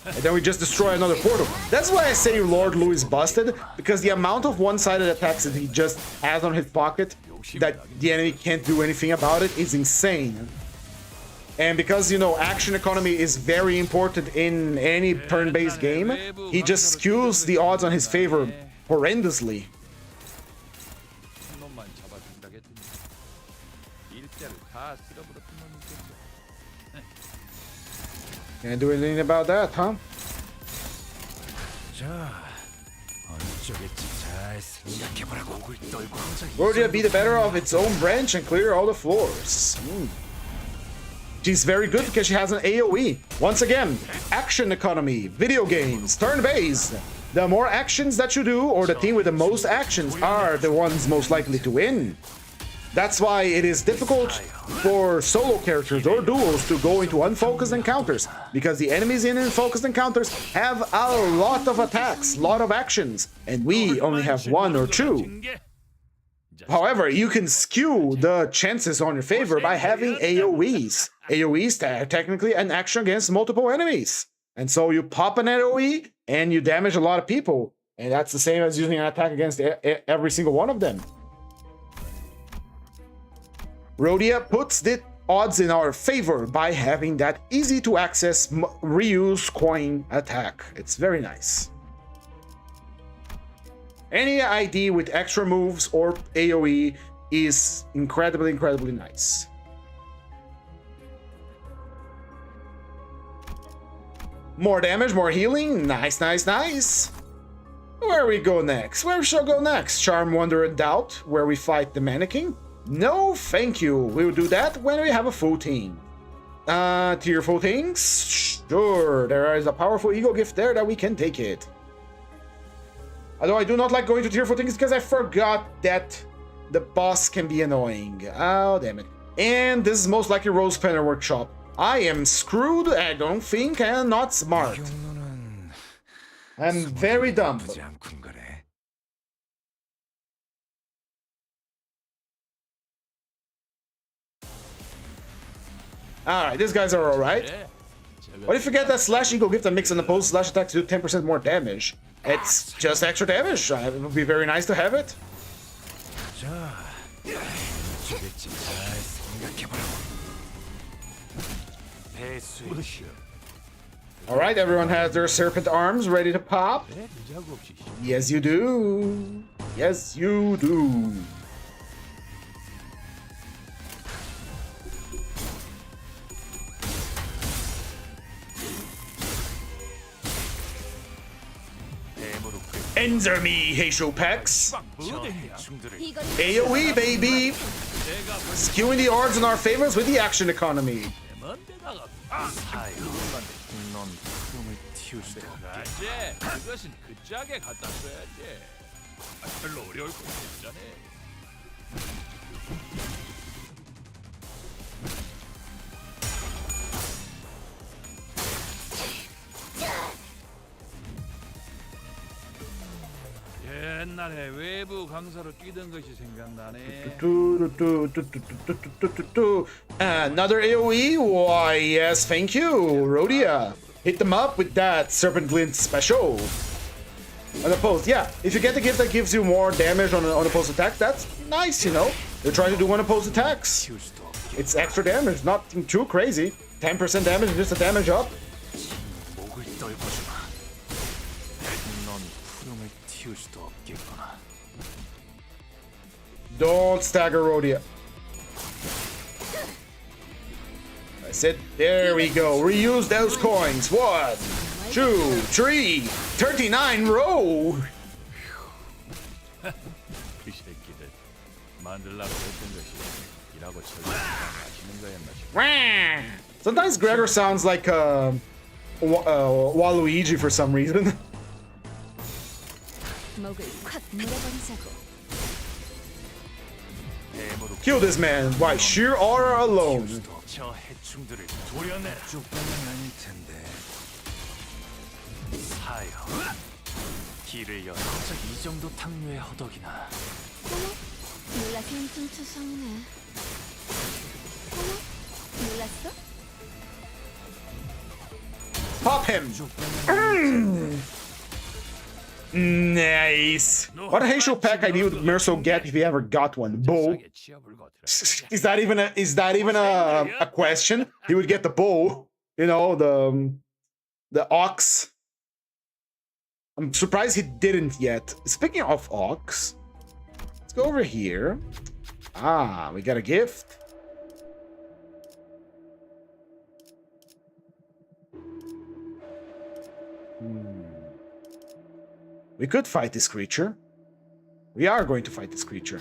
And then we just destroy another portal. That's why I say Lord Louis busted, because the amount of one-sided attacks that he just has on his pocket that the enemy can't do anything about it is insane. And because, you know, action economy is very important in any turn-based game, he just skews the odds on his favor horrendously. Can't do anything about that, huh? Rhodia be the better of its own branch and clear all the floors. She's very good because she has an AoE. Once again, action economy, video games, turn-based. The more actions that you do, or the team with the most actions, are the ones most likely to win. That's why it is difficult for solo characters or duos to go into unfocused encounters, because the enemies in unfocused encounters have a lot of attacks, lot of actions, and we only have one or two. However, you can skew the chances on your favor by having AoEs. AoEs are technically an action against multiple enemies. And so you pop an AoE and you damage a lot of people. And that's the same as using an attack against every single one of them. Rhodia puts the odds in our favor by having that easy to access reuse coin attack. It's very nice. Any ID with extra moves or AoE is incredibly, incredibly nice. More damage, more healing. Nice, nice, nice. Where we go next? Where shall go next? Charm, Wonder, and Doubt, where we fight the mannequin? No, thank you. We'll do that when we have a full team. Tearful things? Sure, there is a powerful ego gift there that we can take it. Although I do not like going to Tearful things because I forgot that the boss can be annoying. Oh, damn it. And this is most likely Rose Penner Workshop. I am screwed, I don't think, and not smart. I'm very dumb. Alright, these guys are alright. 그래. But if you get that slash eagle gift that makes an opposed slash attack to do 10% more damage, it's just extra damage. It would be very nice to have it. 죽일지 잘 생각해보라고. 배수. Alright, everyone has their serpent arms ready to pop. 왜 늦자고 없이 Yes, you do. Yes, you do. Enter me, Heishou Pex. 충들을 AoE, baby. Skewing the odds in our favors with the action economy. 먼데다가 사요. 넌 구름을 틔울 수도 없게. 가제 그것은 그 짝에 갖다 써야지. 별로 어려울 거 없잖아. 옛날에 외부 강사로 뛰던 것이 생각나네. Another AoE? Why, yes, thank you, Rhodia. Hit them up with that Serpent Glint special. Unopposed, yeah. If you get the gift that gives you more damage on unopposed attack, that's nice, you know. They're trying to do unopposed attacks. 틔울 수도 없게. It's extra damage, nothing too crazy. 10% damage and just a damage up. 목을 떨궈주마. 넌 구름을 틔울 수도 없겠구나. Don't stagger Rhodia. I said, there we go. Reuse those coins. 1, 2, 3, 39 row. 그 새끼들 만들라고 했던 것이 이라고 마시는 거였나 싶어. Sometimes Gregor sounds like Waluigi for some reason. 목을 콱 물어버리자고. Kill this man. Why? Sheer aura alone. 저 해충들을 도려내라. 쪽방은 아닐 텐데. 사요. 길을 열어. 갑자기 이 정도 탕류의 허덕이나. 어머? 몰라서 좀 투성이네. 어머? 몰랐어? Pop him. Nice. What a Heishou pack idea would Merso get if he ever got one? Bow. 싸게 치아불고 들어가자. Is that even a question? He would get the bow. You know, the ox. I'm surprised he didn't yet. Speaking of ox, let's go over here. Ah, we got a gift. We could fight this creature. We are going to fight this creature.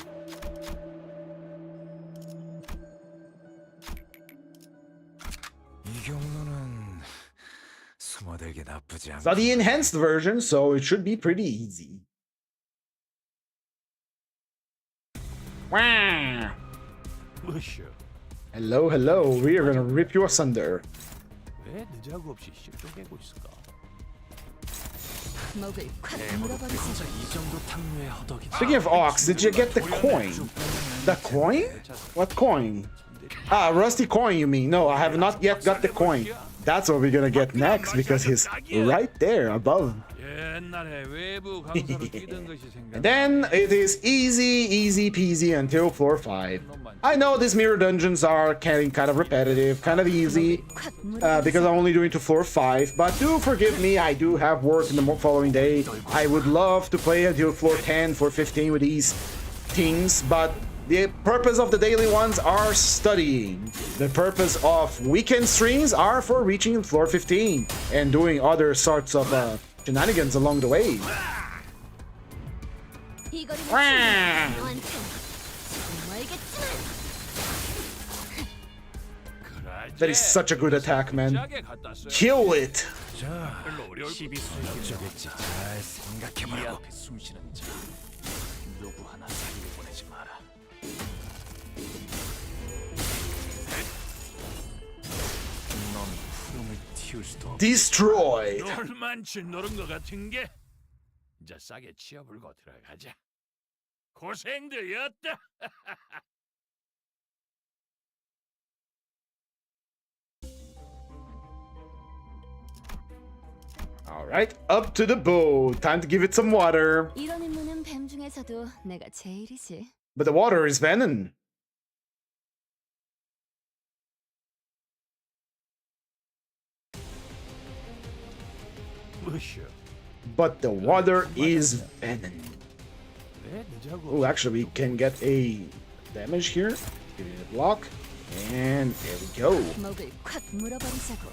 이 경로는 숨어들기 나쁘지 It's not the enhanced version, so it should be pretty easy. Wah! 으쌰. Hello, hello. We are gonna rip you asunder. 왜 늦자고 없이 실족하고 있을까? 목을 콱 갑자기 물어버리자고. 이 정도 탕류의 허덕이나. Speaking of ox, did you get the coin? The coin? What coin? Ah, rusty coin, you mean? No, I have not yet got the coin. That's what we're gonna get next because he's right there above. 옛날에 외부 강사로 뛰던 것이 And 생각나. then it is easy peasy until floor 5. I know these mirror dungeons are kind of repetitive, kind of easy, because I'm only doing to floor 5, but do forgive me, I do have work in the following day. I would love to play until floor 10, floor 15 with these teams, but the purpose of the daily ones are studying. The purpose of weekend streams are for reaching floor 15 and doing other sorts of shenanigans along the way. 이거리 와. 너한테 정말겠지만. That is such a good attack, man. 싸게 갖다 써야 Kill it! 자, 별로 어려울 거 시비수에게 적겠지. 잘 이 생각해보라고. 앞에 숨쉬는 자 누구 하나 살리고 보내지 마라. 넌 푸름을 틔울 수도 없. Destroyed! 얼만치 노른 것 같은 게 이제 싸게 치어불고 들어가자. 고생들이었다. Alright, up to the bow. Time to give it some water. 이런 임무는 뱀 중에서도 내가 제일이지. But the water is venom. But the water is venom. Oh, actually, we can get a damage here. Give it a block. And there we go. 목을 콱 물어버리자고.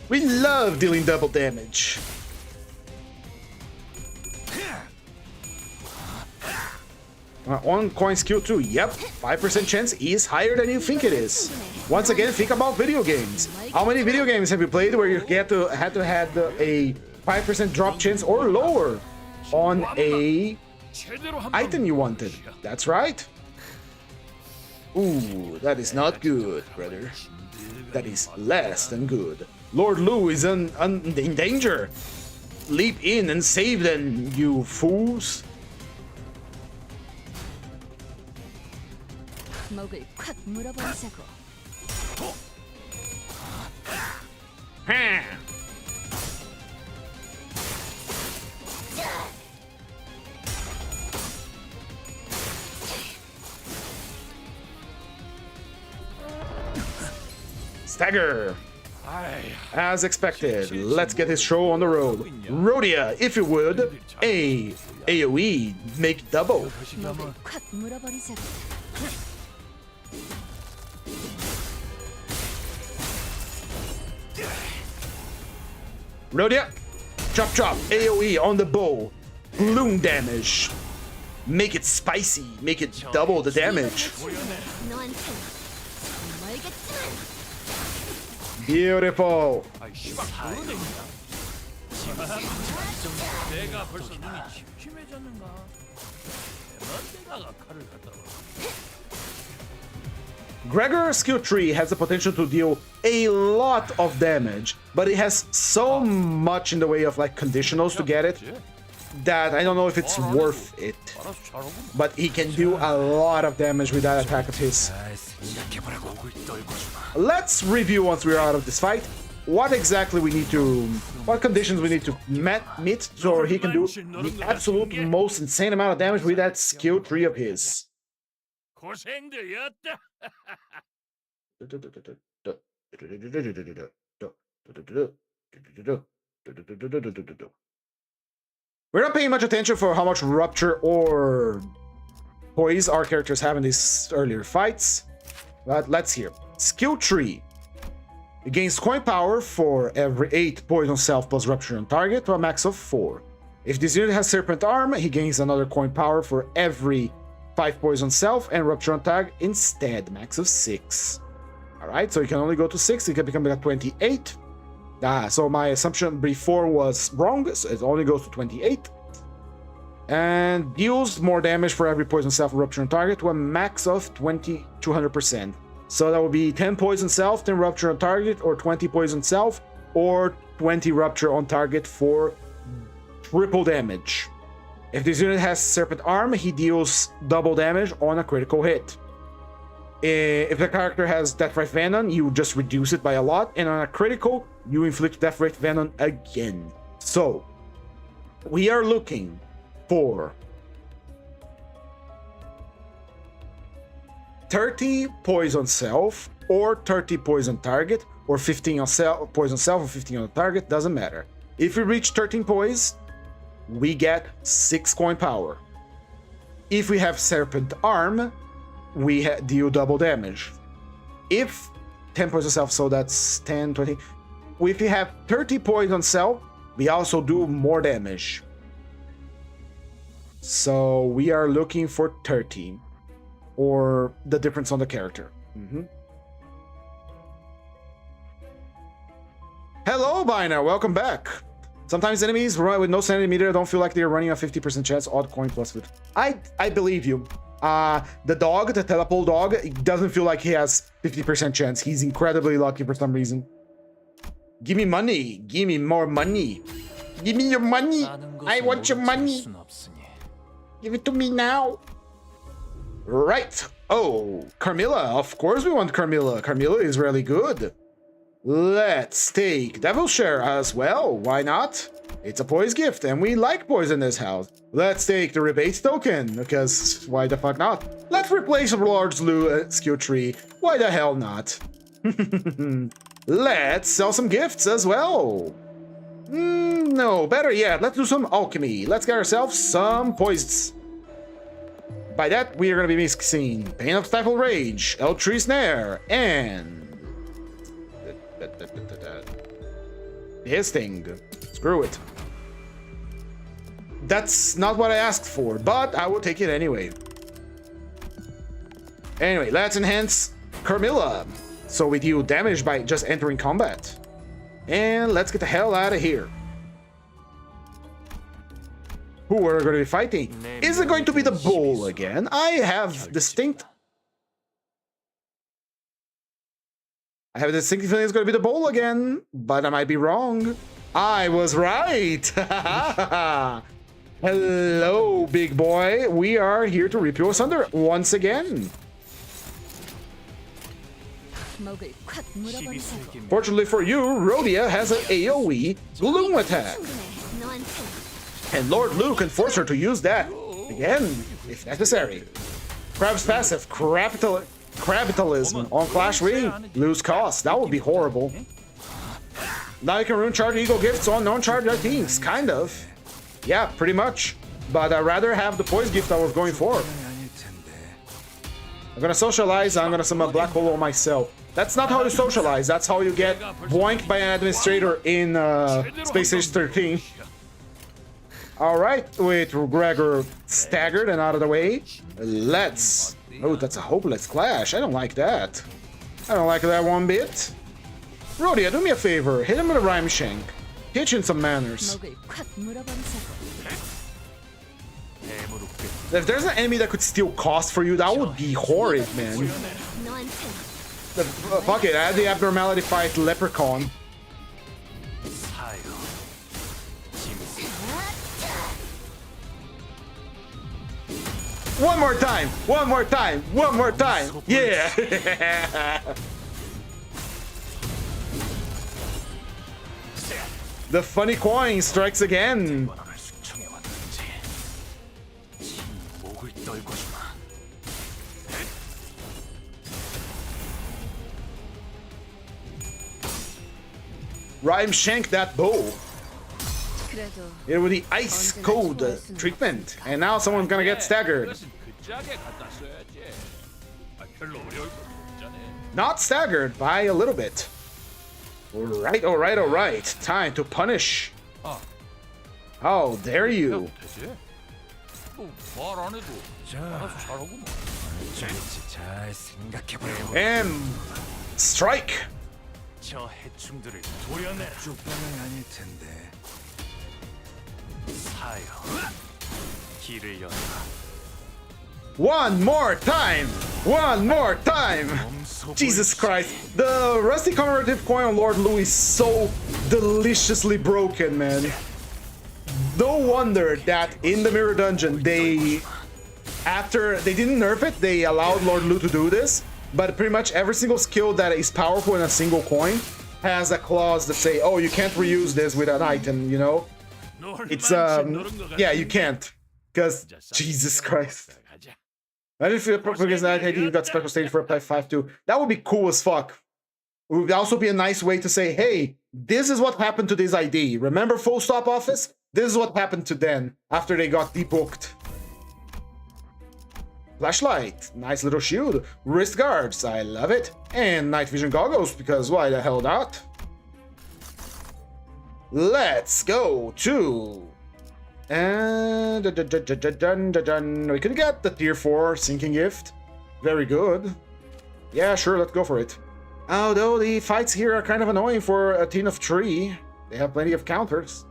We love dealing double damage. On coin skill 2, yep, 5% chance is higher than you think it is. Once again, think about video games. How many video games have you played where you had to have a 5% drop chance or lower on a item you wanted? That's right. Ooh, that is not good, brother. That is less than good. Lord Lu is in danger. Leap in and save them, you fools. 목을 콱 물어버리자고. Stagger. As expected, let's get this show on the road. Rhodia, if you would, AoE, make double. 목을 콱 물어버리자고. Rhodia, chop chop, AoE on the bow. Bloom damage. Make it spicy, make it double the damage. 너한텐 멀겠지만. Beautiful. 내가 벌써 눈이 침침해졌는가? 내가 칼을 갖다 봐. Gregor's skill tree has the potential to deal a lot of damage, but it has so much in the way of like conditionals to get it that I don't know if it's worth it. But he can do a lot of damage with that attack of his. Let's review once we're out of this fight what exactly we need to, what conditions we need to meet so he can do the absolute most insane amount of damage with that skill tree of his. 고생되었다. We're not paying much attention for how much rupture or poise our characters have in these earlier fights. But let's hear. Skill tree. It gains coin power for every 8 poison self plus rupture on target to a max of 4. If this unit has Serpent Arm, he gains another coin power for every 5 poison self and rupture on tag instead, max of 6. Alright, so you can only go to 6, it can become like 28. So my assumption before was wrong, so it only goes to 28. And deals more damage for every poison self and rupture on target to a max of 200%. So that would be 10 poison self, 10 rupture on target, or 20 poison self, or 20 rupture on target for triple damage. If this unit has Serpent Arm, he deals double damage on a critical hit. If the character has Death Rate Venom, you just reduce it by a lot, and on a critical, you inflict Death Rate Venom again. So, we are looking for 30 poison self, or 30 poison target, or 15 on poison self, or 15 on the target, doesn't matter. If we reach 13 poise, we get 6 coin power. If we have Serpent Arm, we deal double damage. If 10 poison self, so that's 10, 20. If we have 30 poison self, we also do more damage. So we are looking for 30, or the difference on the character. Hello, Bina, welcome back. Sometimes enemies run with no sanity meter don't feel like they're running a 50% chance. Odd coin plus with. I believe you. The dog, the telepole dog, doesn't feel like he has 50% chance. He's incredibly lucky for some reason. Give me money. Give me more money. Give me your money. I want your money. Give it to me now. Right. Oh, Carmilla. Of course we want Carmilla. Carmilla is really good. Let's take Devil Share as well. Why not? It's a poise gift, and we like poise in this house. Let's take the rebate token, because why the fuck not? Let's replace Lord's Lu skill tree. Why the hell not? Let's sell some gifts as well. No, better yet, let's do some alchemy. Let's get ourselves some poisons. By that, we are going to be mixing Pain of Stifle Rage, L3 Snare, and his thing. Screw it. That's not what I asked for, but I will take it anyway. Anyway, let's enhance Carmilla, so we deal damage by just entering combat. And let's get the hell out of here. Who are going to be fighting? Is it going to be the bull again? I have a distinct feeling it's going to be the bull again, but I might be wrong. I was right. Hello, big boy. We are here to rip you asunder once again. Fortunately for you, Rhodia has an AoE Gloom attack. And Lord Lu can force her to use that again, if necessary. Crab's passive, Capitalism on Clash Ring, lose cost. That would be horrible. Now you can rune charge Eagle Gifts on non-charged teams, kind of. Yeah, pretty much. But I'd rather have the poise gift I was going for. I'm gonna socialize, I'm gonna summon a black hole on myself. That's not how you socialize, that's how you get boinked by an administrator in Space Age 13. Alright, with Gregor staggered and out of the way, let's... Oh, that's a hopeless clash. I don't like that. I don't like that one bit. Rhodia, do me a favor. Hit him with a rhyme shank. Teach him some manners. If there's an enemy that could steal cost for you, that would be horrid, man. Fuck it, add the abnormality fight leprechaun. One more time! One more time! One more time! Yeah! The funny coin strikes again! Rhyme shank that bow. It with the ice code treatment, and now someone's gonna get staggered. Not staggered by a little bit. Alright, alright, alright. Time to punish. How dare you? And strike. One more time! One more time! Jesus Christ. The Rusty Commemorative Coin on Lord Lu is so deliciously broken, man. No wonder that in the Mirror Dungeon, after they didn't nerf it, they allowed Lord Lu to do this, but pretty much every single skill that is powerful in a single coin has a clause that say, oh, you can't reuse this with an item, you know? It's, yeah, you can't. Because, Jesus Christ. Imagine if you got special stage for apply 5-2. That would be cool as fuck. It would also be a nice way to say, hey, this is what happened to this ID. Remember Full Stop Office? This is what happened to them after they got debooked. Flashlight, nice little shield. Wrist guards, I love it. And night vision goggles, because why the hell not? Let's go to... And we could get the tier 4 sinking gift. Very good. Yeah, sure, let's go for it. Although the fights here are kind of annoying for a team of 3. They have plenty of counters.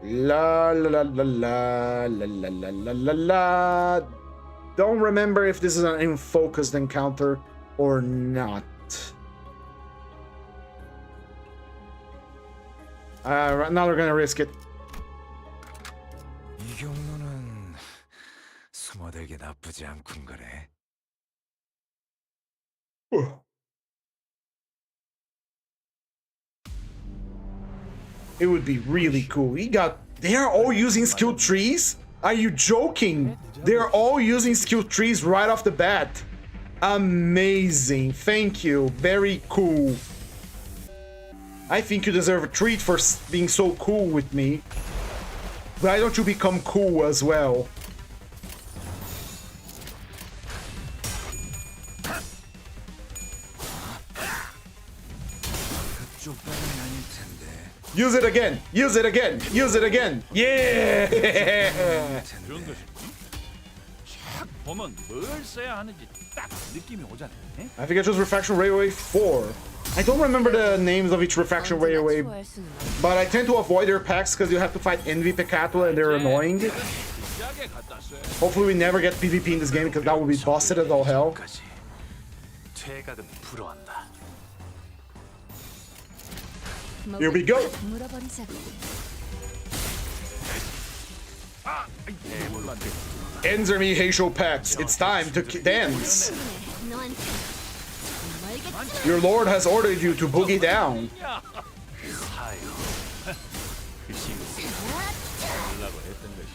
La la la la la la la la la la. Don't remember if this is an in-focused encounter or not. Now we're gonna risk it. 이 경로는 숨어들기 나쁘지 않군 거래. It would be really cool. They are all using skill trees? Are you joking? They're all using skill trees right off the bat. Amazing. Thank you. Very cool. I think you deserve a treat for being so cool with me. Why don't you become cool as well? Use it again! Use it again! Use it again! Yeah! 그런 것이 쫙 보면 뭘 써야 하는지 딱 느낌이 오잖아. I think I chose Refraction Railway 4. I don't remember the names of each Refraction Railway, 추월할 수는 but I tend to avoid their packs because you have to fight Envy Peccato and they're annoying. 진지하게 갖다 써야 돼. Hopefully we never get PvP in this game because that would be busted as all hell. 까지 퇴각은 불어한다. Here we go. 물어버리자고. Answer me, Heishou packs. It's time to dance. 너한테 정말겠지만 Your lord has ordered you to boogie down. 사요. 그 신고 하려고 했던 것이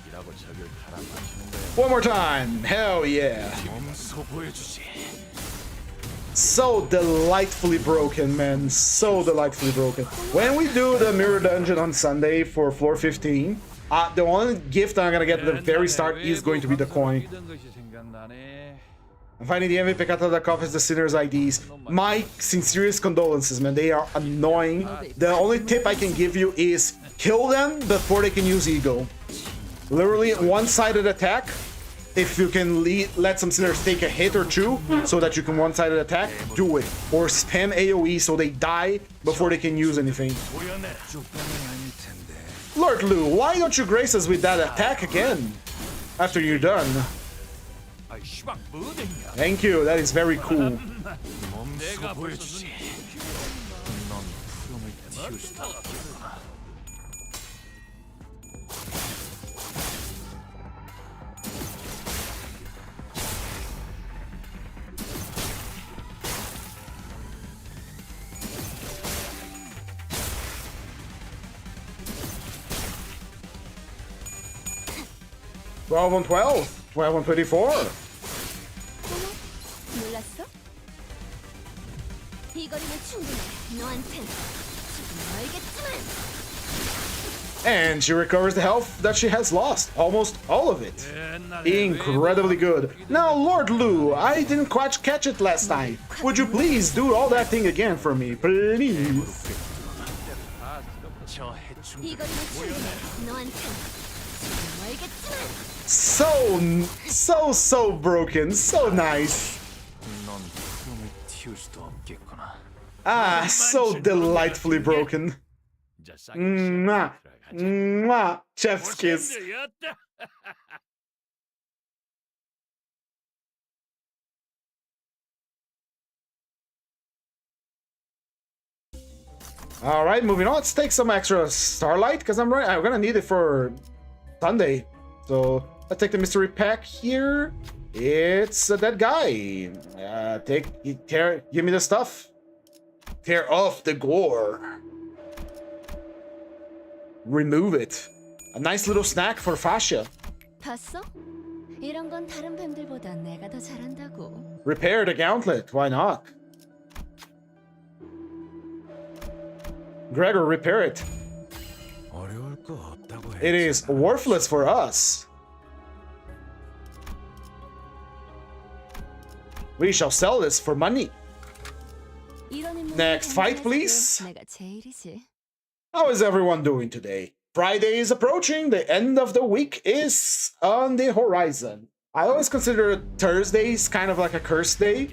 이라고 저걸 팔아마시는 거야. One more time. Hell yeah. 몸소 보여주지. So delightfully broken, man. So delightfully broken. When we do the mirror dungeon on Sunday for floor 15, the only gift I'm gonna get at the very start is going to be the coin. I'm finding the envy peccato that coffers the sinners' IDs. My sincerest condolences, man. They are annoying. The only tip I can give you is kill them before they can use ego. Literally one-sided attack. If you can let some sinners take a hit or two so that you can one-sided attack, do it. Or spam AoE so they die before they can use anything. Lord Lu, why don't you grace us with that attack again? After you're done. 아이 씨발 뭐냐? Thank you, that is very cool. 몸소 보여주지. 넌 푸름을 틔울 수도 없겠구나. Twelve on 12, 12 on 24. 몰랐어? 이 거리는 충분해. 너한텐 지금 알겠지만. And she recovers the health that she has lost. Almost all of it. Incredibly good. Now, Lord Lu, I didn't quite catch it last time. Would you please do all that thing again for me, please? 저 해충 이 거리는 충분해. 너한텐 지금 알겠지만. So broken. So nice. 넌 푸름을 틔울 수도 없겠구나. Ah, so delightfully broken. 이제 싹 Mwah. Mwah. Chef's kiss. 였다. All right, moving on. Let's take some extra starlight because I'm gonna need it for Sunday. So let's take the mystery pack here. It's that guy. Give me the stuff. Tear off the gore. Remove it. A nice little snack for fascia. 봤어? 이런 건 다른 뱀들보다 내가 더 잘한다고. Repair the gauntlet. Why not? Gregor, repair it. 어려울 거 없다고 해. It is worthless for us. We shall sell this for money. 이런 인물을 Next fight, 감당할 please. 수도 내가 제일이지. How is everyone doing today? Friday is approaching. The end of the week is on the horizon. I always consider Thursdays kind of like a curse day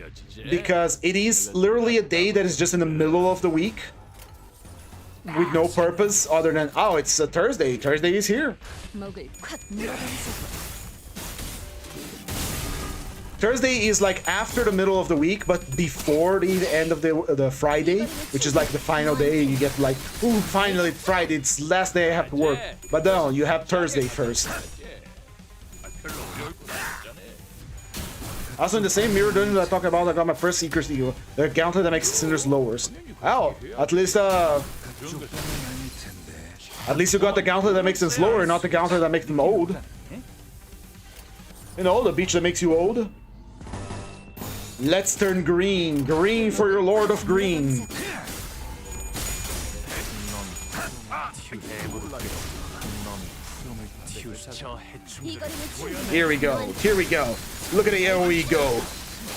because it is literally a day that is just in the middle of the week with no purpose other than, oh, it's a Thursday. Thursday is here. 목을 콱 물어버리자고. Thursday is like after the middle of the week, but before the end of the Friday, which is like the final day. You get like, ooh, finally Friday. It's the last day I have to work. But no, you have Thursday first. Also, in the same mirror dungeon that I talked about, I got my first Seeker's Eagle. The gauntlet that makes sinners lowers. Oh, at least At least you got the gauntlet that makes them slower, not the gauntlet that makes them old. You know, the beach that makes you old. Let's turn green. Green for your Lord of Green. Here we go. Here we go. Look at the AoE go.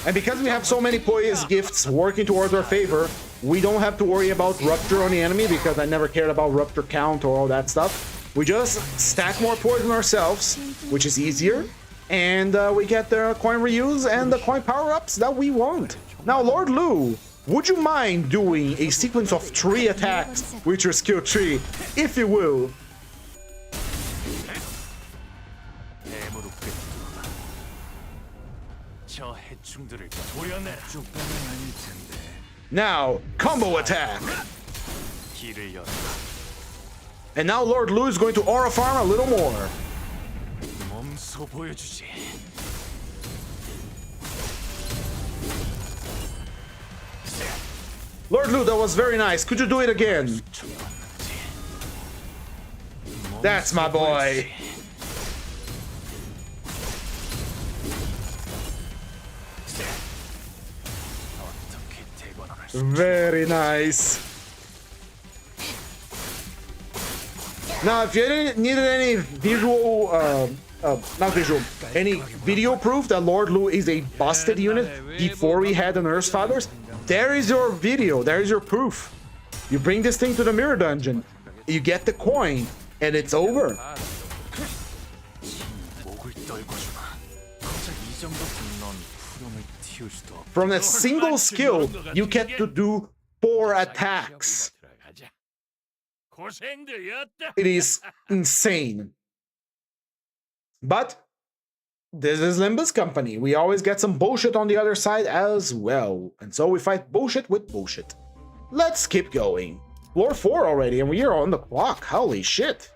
And because we have so many poise gifts working towards our favor, we don't have to worry about rupture on the enemy, because I never cared about rupture count or all that stuff. We just stack more poison ourselves, which is easier, and we get the coin reuse and the coin power-ups that we want. Now, Lord Lu, would you mind doing a sequence of 3 attacks with your skill tree, if you will? Now, combo attack! And now Lord Lu is going to aura farm a little more. Lord Lu, that was very nice. Could you do it again? That's my boy. Very nice. Now, if you needed any visual, not visual, any video proof that Lord Lu is a busted unit before we had the Nurse Fathers, there is your video, there is your proof. You bring this thing to the mirror dungeon, you get the coin, and it's over. From a single skill, you get to do 4 attacks. It is insane. But this is Limbus Company. We always get some bullshit on the other side as well. And so we fight bullshit with bullshit. Let's keep going. Floor 4 already, and we are on the clock. Holy shit.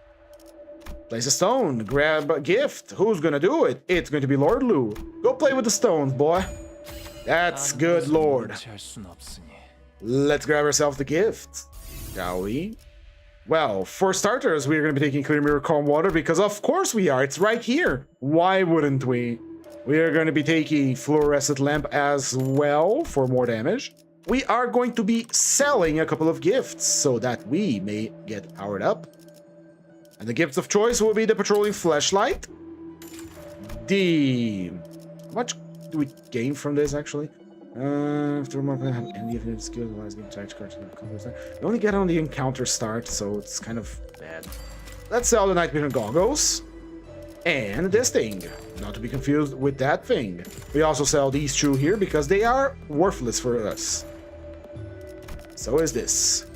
Place a stone, grab a gift. Who's gonna do it? It's going to be Lord Lu. Go play with the stones, boy. That's good, Lord. Let's grab ourselves the gift, shall we? Well, for starters, we're going to be taking Clear Mirror Calm Water, because of course we are. It's right here. Why wouldn't we? We are going to be taking Fluorescent Lamp as well for more damage. We are going to be selling a couple of gifts so that we may get powered up. And the gifts of choice will be the Patrolling Flashlight. How much do we gain from this, actually? After more than have any of the skills, allows me to charge cards. You only get on the encounter start, so it's kind of bad. Let's sell the Night Vision Goggles. And this thing. Not to be confused with that thing. We also sell these 2 here because they are worthless for us. So is this.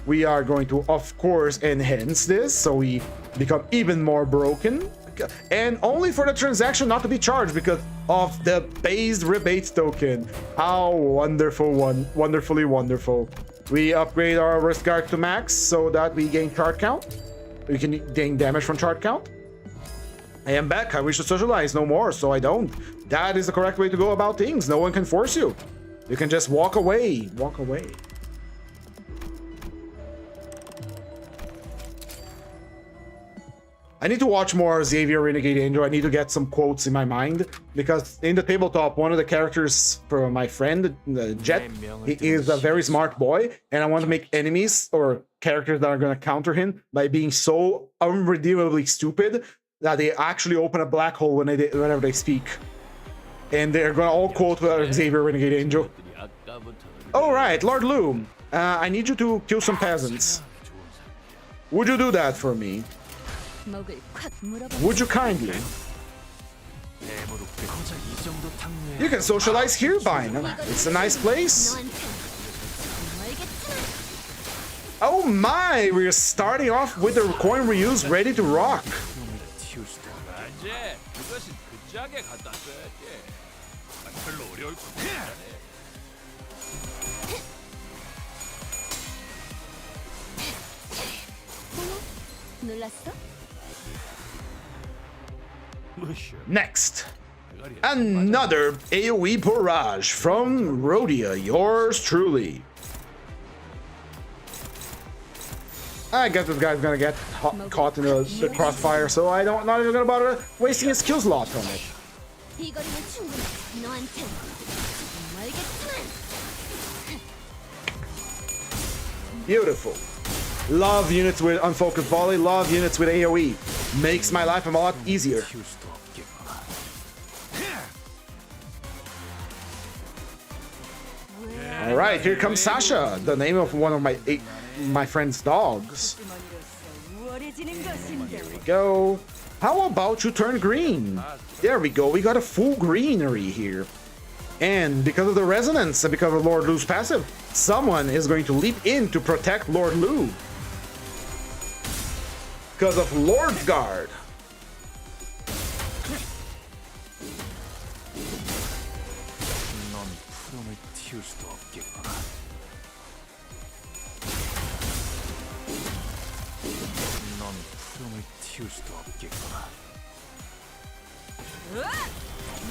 We are going to, of course, enhance this, so we become even more broken. And only for the transaction not to be charged because of the base rebate token. How wonderful, wonderfully wonderful. We upgrade our wrist guard to max so that we gain chart count. We can gain damage from chart count. I am back. I wish to socialize no more, so I don't. That is the correct way to go about things. No one can force you. You can just walk away. Walk away. I need to watch more Xavier Renegade Angel. I need to get some quotes in my mind, because in the tabletop, one of the characters for my friend, Jet, he is a very smart boy, and I want to make enemies or characters that are going to counter him by being so unredeemably stupid that they actually open a black hole whenever they speak. And they're going to all quote Xavier Renegade Angel. Alright, Lord Lu, I need you to kill some peasants. Would you do that for me? Would you kindly? You can socialize here, Vine. It's a nice place. Oh my! We're starting off with the coin reuse ready to rock. Next, another AoE barrage from Rhodia, yours truly. I guess this guy's gonna get caught in the crossfire, so I don't not even gonna bother wasting his skill slot on it. 이 거리면 충분해. 너한텐 알겠지만. Beautiful. Love units with unfocused volley, love units with AoE. Makes my life a lot easier. 키울 수도 없겠구나. Alright, here comes Sasha, the name of one of my friend's dogs. There we go. How about you turn green? There we go, we got a full greenery here. And because of the resonance and because of Lord Lu's passive, someone is going to leap in to protect Lord Lu. Because of Lord's Guard. 넌 푸름을 틔울 수도 없겠구나. 넌 푸름을 틔울 수도 없겠구나.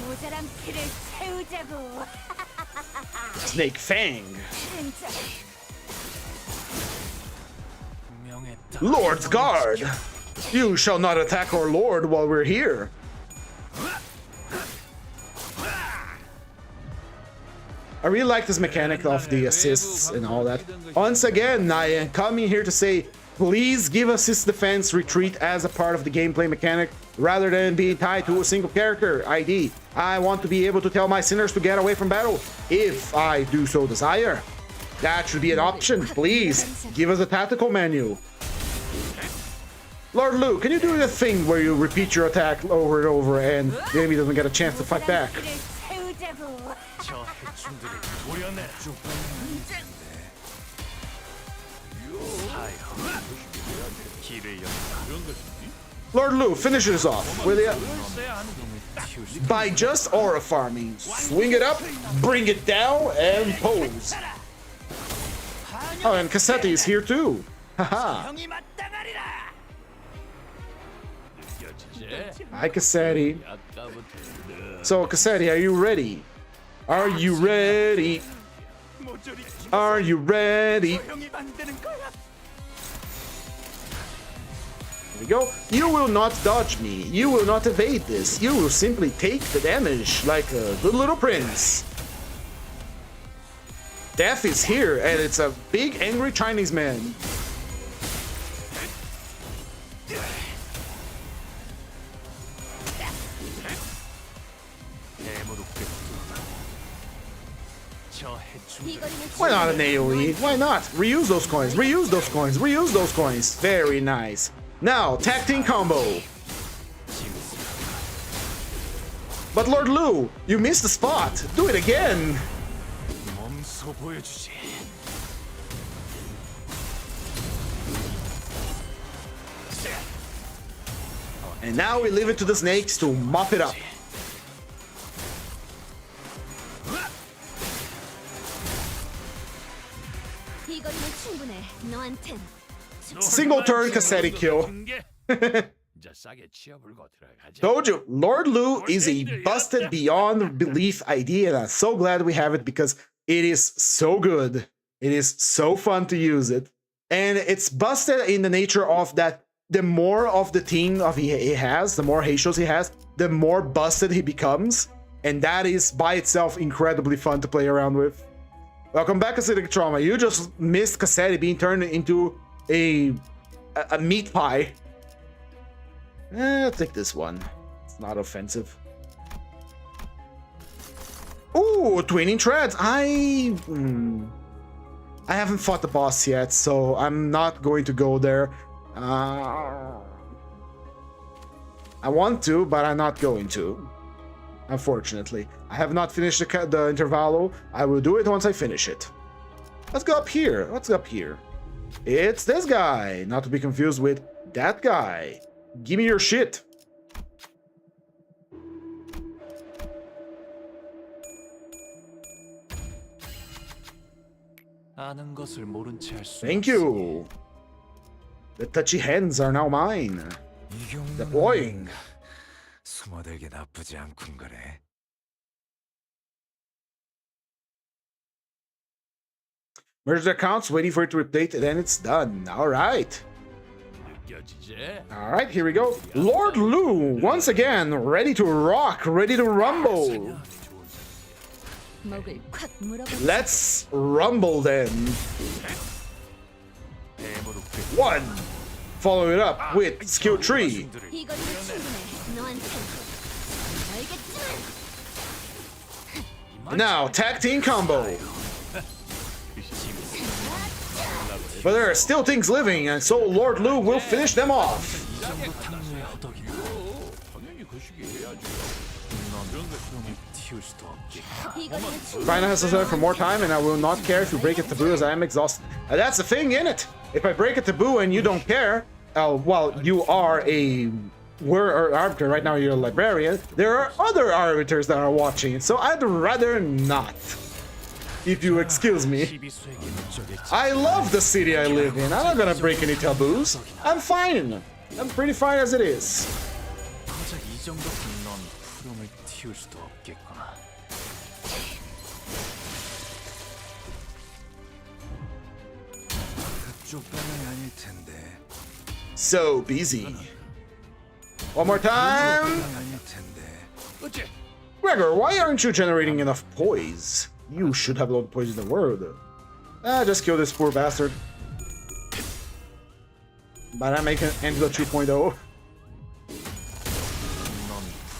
모자란 피를 채우자고. Snake Fang. 분명했다. Lord's Guard. You shall not attack our Lord while we're here. I really like this mechanic of the assists and all that. Once again, I am coming here to say, please give assist defense retreat as a part of the gameplay mechanic rather than being tied to a single character ID. I want to be able to tell my sinners to get away from battle if I do so desire. That should be an option. Please give us a tactical menu. Lord Lu, can you do the thing where you repeat your attack over and over and the enemy doesn't get a chance to fight back? 저 해충들을 도려내줘. 사형. 길을 열라. Lord Lu, finish this off, will ya? 틔울 수 By just aura farming. Swing it up, bring it down, and pose. Oh, and Cassetti is here too. Haha. Hi, Cassetti. So, Cassetti, are you ready? Are you ready? Are you ready? There we go. You will not dodge me. You will not evade this. You will simply take the damage like a good little prince. Death is here, and it's a big angry Chinese man. Why not an AoE? Why not? Reuse those coins. Reuse those coins. Reuse those coins. Very nice. Now, tag team combo. But Lord Lu, you missed the spot. Do it again. 몸소 보여주지. And now we leave it to the snakes to mop it up. 이 거리면 충분해. 너한텐. Single turn Cassetti kill. Told you, Lord Lu is a busted beyond belief idea, and I'm so glad we have it because it is so good. It is so fun to use it. And it's busted in the nature of that the more of the team of he has, the more Heishous he has, the more busted he becomes. And that is by itself incredibly fun to play around with. Welcome back, Acidic Trauma. You just missed Cassetti being turned into a meat pie. I'll take this one. It's not offensive. Ooh, twinning treads. I haven't fought the boss yet, so I'm not going to go there. I want to, but I'm not going to. Unfortunately, I have not finished the intervallo. I will do it once I finish it. Let's go up here. Let's go up here. It's this guy, not to be confused with that guy. Give me your shit. 아는 것을 모른 채 할 수. Thank you. The touchy hands are now mine. Deploying. 숨어들기 나쁘지 않군 그래. Merge the accounts, waiting for it to update, and then it's done. All right. 느껴지지? Alright, here we go. Lord Lu, once again, ready to rock, ready to rumble. 목을 콱 물어버려. Let's rumble then. One. Follow it up with skill tree. 이거리면 충분해. 너한텐. 알겠지만. Now, tag team combo. But there are still things living, and so Lord Lu will finish them off. 이 정도 탕류의 허덕이야. 당연히 그 시기에 해야지. 넌 프롬을 틔울 수도 없겠다. 이거리면 충분해. Final has to set for more time, and I will not care if you break a taboo as I am exhausted. That's the thing, in it. If I break a taboo and you don't care, well, you are a arbiter right now. You're a librarian. There are other arbiters that are watching, so I'd rather not. If you excuse me. 시비수에게 목적했지. I love the city I live in. I'm not gonna break any taboos. I'm fine. I'm pretty fine as it is. 고작 이 정도면 넌 프롬을 틔울 수도 없겠구나. 그쪽 방향이 아닐 텐데. So busy. One more time. 방향이 아닐 텐데. 어째? Gregor, why aren't you generating enough poise? You should have all the poise in the world. Just kill this poor bastard. But I'm making Angela 3.0. 넌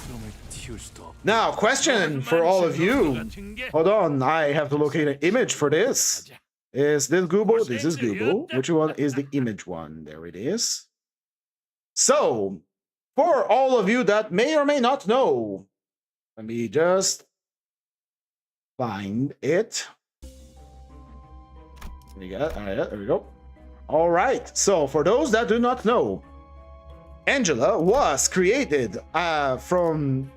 프롬을 틔울 수도 없. Now, question for all of you. 같은 게 Hold on, I have to locate an image for this. Is this Google? This is Google. Which one is the image one? There it is. So, for all of you that may or may not know, let me just find it. We got, there we go. All right. So, for those that do not know, Angela was created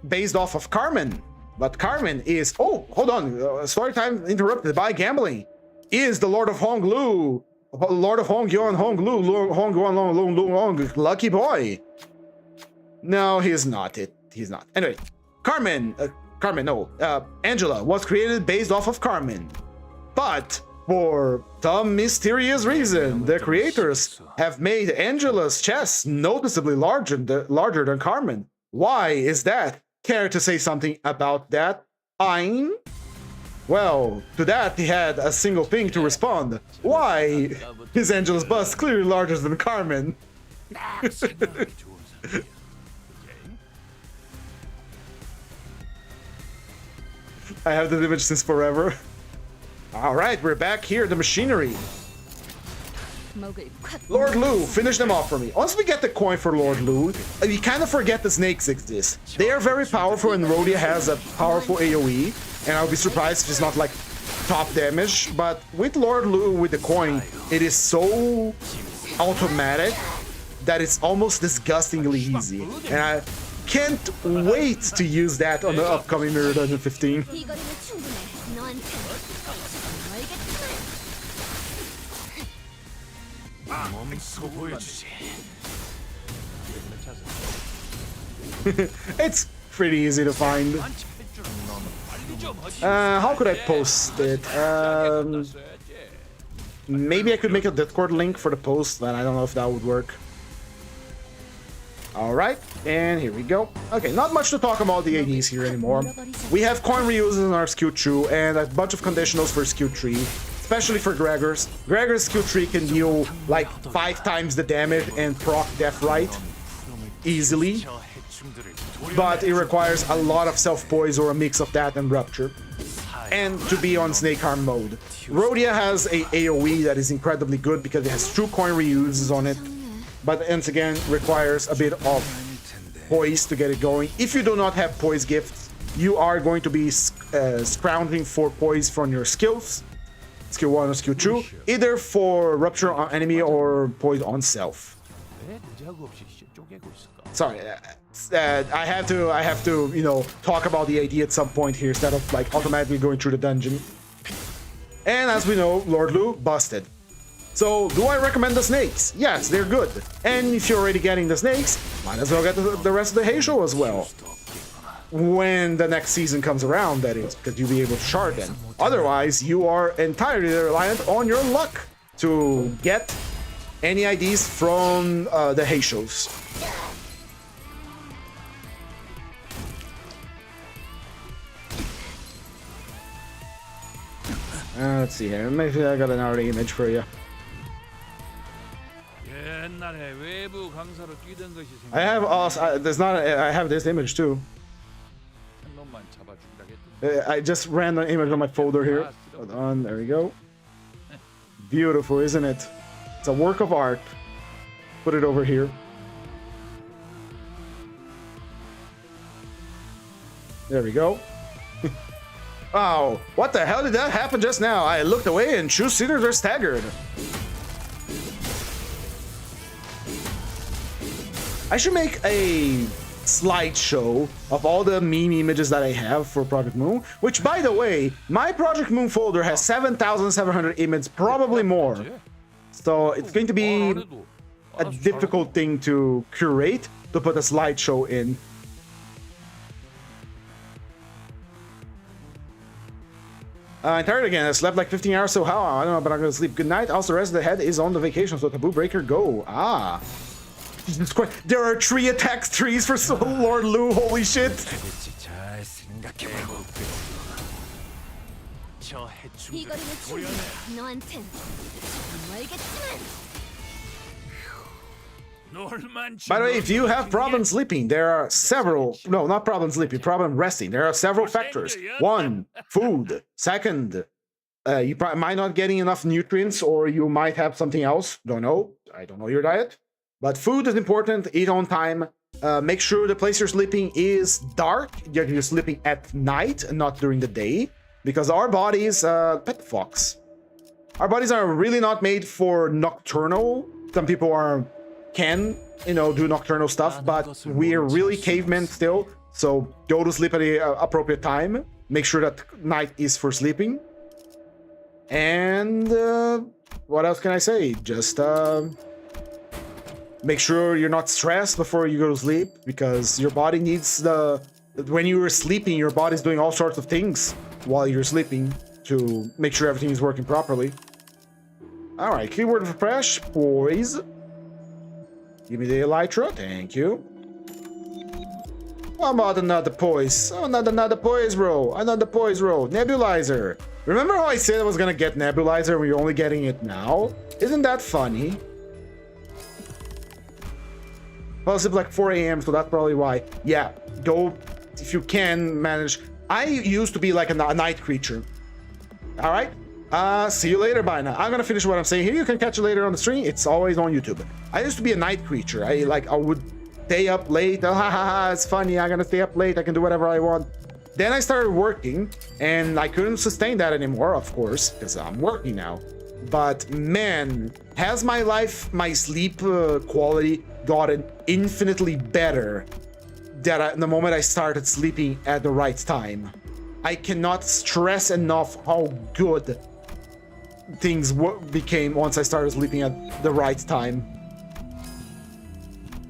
based off of Carmen, but Carmen is hold on, story time interrupted by gambling. Is the Lord of Honglu, Lord of Hongyuan, Hongyuan, lucky boy? No, he's not. He's not. Anyway, Angela was created based off of Carmen, but for some mysterious reason, the creators have made Angela's chest noticeably larger than Carmen. Why is that? Care to say something about that? Well, to that he had a single thing to respond. Why is Angela's bust clearly larger than Carmen? I have the image since forever. Alright, we're back here, the machinery. 목을 콱. Lord Lu, finish them off for me. Once we get the coin for Lord Lu, we kind of forget the snakes exist. They are very powerful and Rhodia has a powerful AoE, and I'll be surprised if it's not like top damage, but with Lord Lu with the coin, it is so automatic that it's almost disgustingly easy. And I can't wait to use that on the upcoming Mirror Dungeon 15. 이거리면 충분해. 너한텐. 알겠지만. 몸소 보여주지. It's pretty easy to find. How could I post it? Maybe I could make a Discord link for the post, but I don't know if that would work. Alright, and here we go. Okay, not much to talk about the ADs here anymore. We have coin reuses in our skill tree and a bunch of conditionals for skill tree, especially for Gregor's. Gregor's skill tree can deal like 5 times the damage and proc Death Right easily, but it requires a lot of self-poise or a mix of that and Rupture, and to be on Snake Arm mode. Rhodia has a AoE that is incredibly good because it has 2 coin reuses on it, but once again requires a bit of poise to get it going. If you do not have poise gifts, you are going to be scrounging for poise from your skills, skill 1 or skill 2, either for Rupture on enemy or poise on self. Sorry, I have to, you know, talk about the AD at some point here instead of like automatically going through the dungeon. And as we know, Lord Lu busted. So, do I recommend the snakes? Yes, they're good. And if you're already getting the snakes, might as well get the rest of the Heishou as well. When the next season comes around, that is, because you'll be able to shard them. Otherwise, you are entirely reliant on your luck to get any IDs from the Heishous. Let's see here. Maybe I got another image for you. 옛날에 외부 강사로 뛰던 것이 I have also there's not. I have this image too. 한 놈만 잡아준다겠다. I just ran an image on my folder here. Hold on, there we go. Beautiful, isn't it? It's a work of art. Put it over here. There we go. Oh, what the hell did that happen just now? I looked away and two sitters are staggered. I should make a slideshow of all the meme images that I have for Project Moon, which, by the way, my Project Moon folder has 7,700 images, probably more. So it's going to be a difficult thing to curate, to put a slideshow in. I'm tired again. I slept like 15 hours, so how? I don't know, but I'm gonna sleep. Good night. Also, the rest of the head is on the vacation, so Taboo Breaker, go. Ah. Jesus Christ. There are 3 attack trees for Lord Lu. Holy shit. 이거리는 충분해. 너한텐 알겠지만. By the way, if you have problems sleeping, there are several. No, not problem sleeping, problem resting. There are several factors. 1, food. 2nd, you might not getting enough nutrients, or you might have something else. Don't know. I don't know your diet. But food is important. Eat on time. Make sure the place you're sleeping is dark. You're sleeping at night and not during the day. Because our bodies, pet fox. Our bodies are really not made for nocturnal. Some people can, you know, do nocturnal stuff, but we're really cavemen still. So go to sleep at the appropriate time. Make sure that night is for sleeping. And what else can I say? Just make sure you're not stressed before you go to sleep, because your body needs when you are sleeping, your body's doing all sorts of things while you're sleeping to make sure everything is working properly. All right, keyword for fresh, poise. Give me the elytra, thank you. How about another poise? Oh, not another poise roll. Another poise roll. Nebulizer. Remember how I said I was gonna get nebulizer? We're only getting it now. Isn't that funny? Well, it's like 4 a.m., so that's probably why. Yeah, go if you can manage. I used to be like a night creature. All right. See you later. Bye now. I'm gonna finish what I'm saying here. You can catch it later on the stream. It's always on YouTube. I used to be a night creature. I would stay up late. Oh, ha ha ha! It's funny. I'm gonna stay up late. I can do whatever I want. Then I started working, and I couldn't sustain that anymore, of course, because I'm working now. But man, has my life, my sleep quality gotten infinitely better the moment I started sleeping at the right time. I cannot stress enough how good things became once I started sleeping at the right time.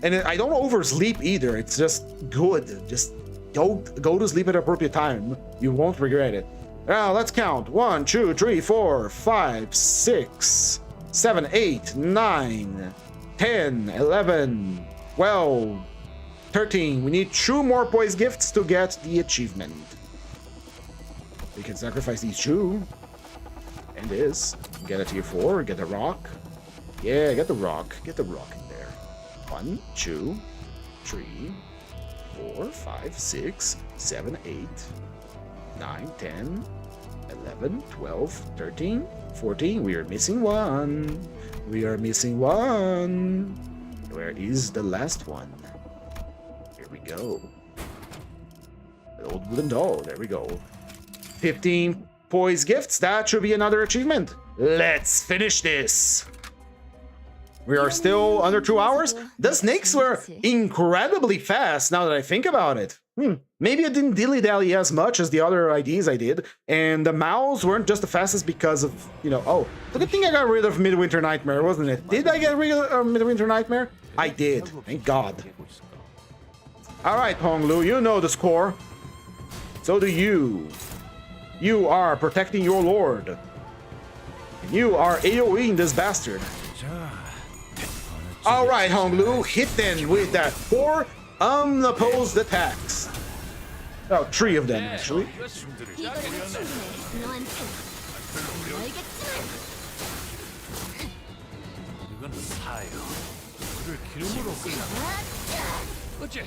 And I don't oversleep either. It's just good. Just go to sleep at the appropriate time. You won't regret it. Now let's count. 1, 2, 3, 4, 5, 6, 7, 8, 9, 10, 11, 12, 13. We need 2 more poise gifts to get the achievement. We can sacrifice these 2. And this. Get a tier 4, get a rock. Yeah, get the rock. Get the rock in there. 1, 2, 3, 4, 5, 6, 7, 8, 9, 10, 11, 12, 13, 14. We are missing 1. We are missing 1. Where is the last one? Here we go. The old wooden doll. There we go. 15 poise gifts. That should be another achievement. Let's finish this. We are still under 2 hours. The snakes were incredibly fast now that I think about it. Maybe I didn't dilly-dally as much as the other IDs I did, and the mouths weren't just the fastest because of, you know, oh, the good thing I got rid of Midwinter Nightmare, wasn't it? Did I get rid of Midwinter Nightmare? I did, thank God. Alright, Honglu, you know the score. So do you. You are protecting your lord. And you are AoEing this bastard. All right, Honglu, hit them with that 4 unopposed attacks. Oh, 3 of them, actually. 이거 숨들을 이거는 충분해. 너한텐 알겠지만. 이건 사요. 그를 기름으로 끓여. 어째?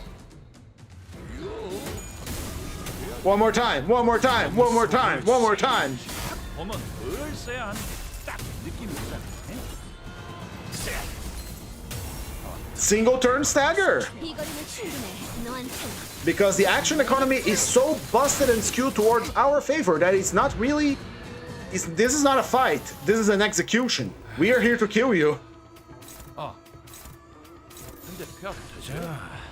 One more time, one more time, one more time, one more time. 보면 뭘 써야 하는지 딱 느낌이 오잖아. Single turn stagger. 이 거리는 충분해. 너한텐. Because the action economy is so busted and skewed towards our favor that it's not really... this is not a fight. This is an execution. We are here to kill you. 근데 벽 터져.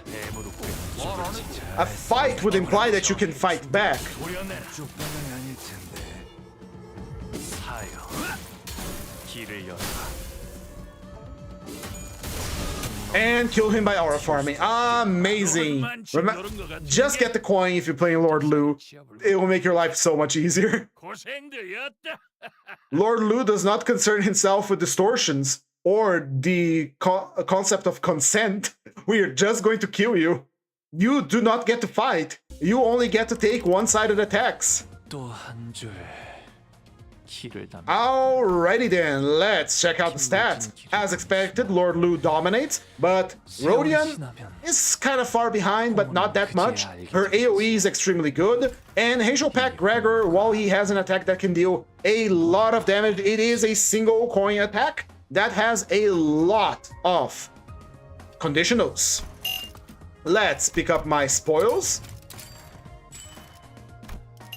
대무로 뭘 하는지. A fight would imply that you can fight back. 우리였네. 죽방은 아닐 텐데. 사요. 길을 열어. And kill him by aura farming. Amazing. Just get the coin if you're playing Lord Lu. It will make your life so much easier. 고생들였다. Lord Lu does not concern himself with distortions or the concept of consent. We are just going to kill you. You do not get to fight. You only get to take one-sided attacks. 또 한 줄 키를 담. Alrighty then, let's check out the stats. As expected, Lord Lu dominates, but Rodion is kind of far behind, but not that much. Her AoE is extremely good, and Heishou Pack Gregor, while he has an attack that can deal a lot of damage, it is a single coin attack that has a lot of conditionals. Let's pick up my spoils.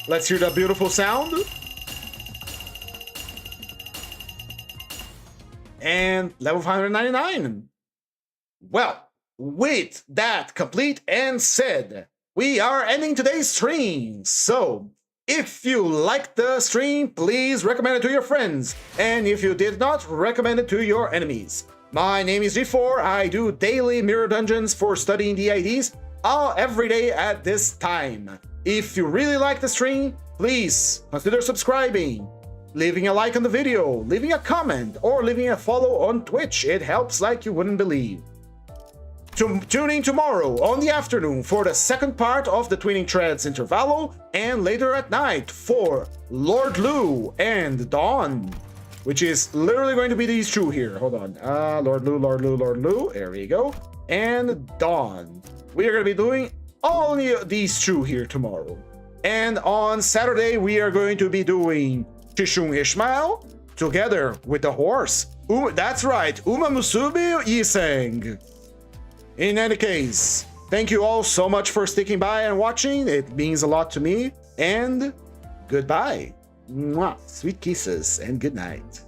Let's hear that beautiful sound. And level 599. Well, with that complete and said, we are ending today's stream. So, if you liked the stream, please recommend it to your friends. And if you did not, recommend it to your enemies. My name is G4. I do daily mirror dungeons for studying DIDs every day at this time. If you really like the stream, please consider subscribing, leaving a like on the video, leaving a comment, or leaving a follow on Twitch. It helps like you wouldn't believe. Tune in tomorrow on the afternoon for the second part of the Twinning Threads Intervallo, and later at night for Lord Lu and Dawn, which is literally going to be these two here. Hold on. Lord Lu, Lord Lu, Lord Lu. There we go. And Dawn. We are going to be doing only these two here tomorrow. And on Saturday, we are going to be doing Shishung Ishmael together with the horse. That's right, Uma Musubi Yiseng. In any case, thank you all so much for sticking by and watching. It means a lot to me. And goodbye. Mwah. Sweet kisses and good night.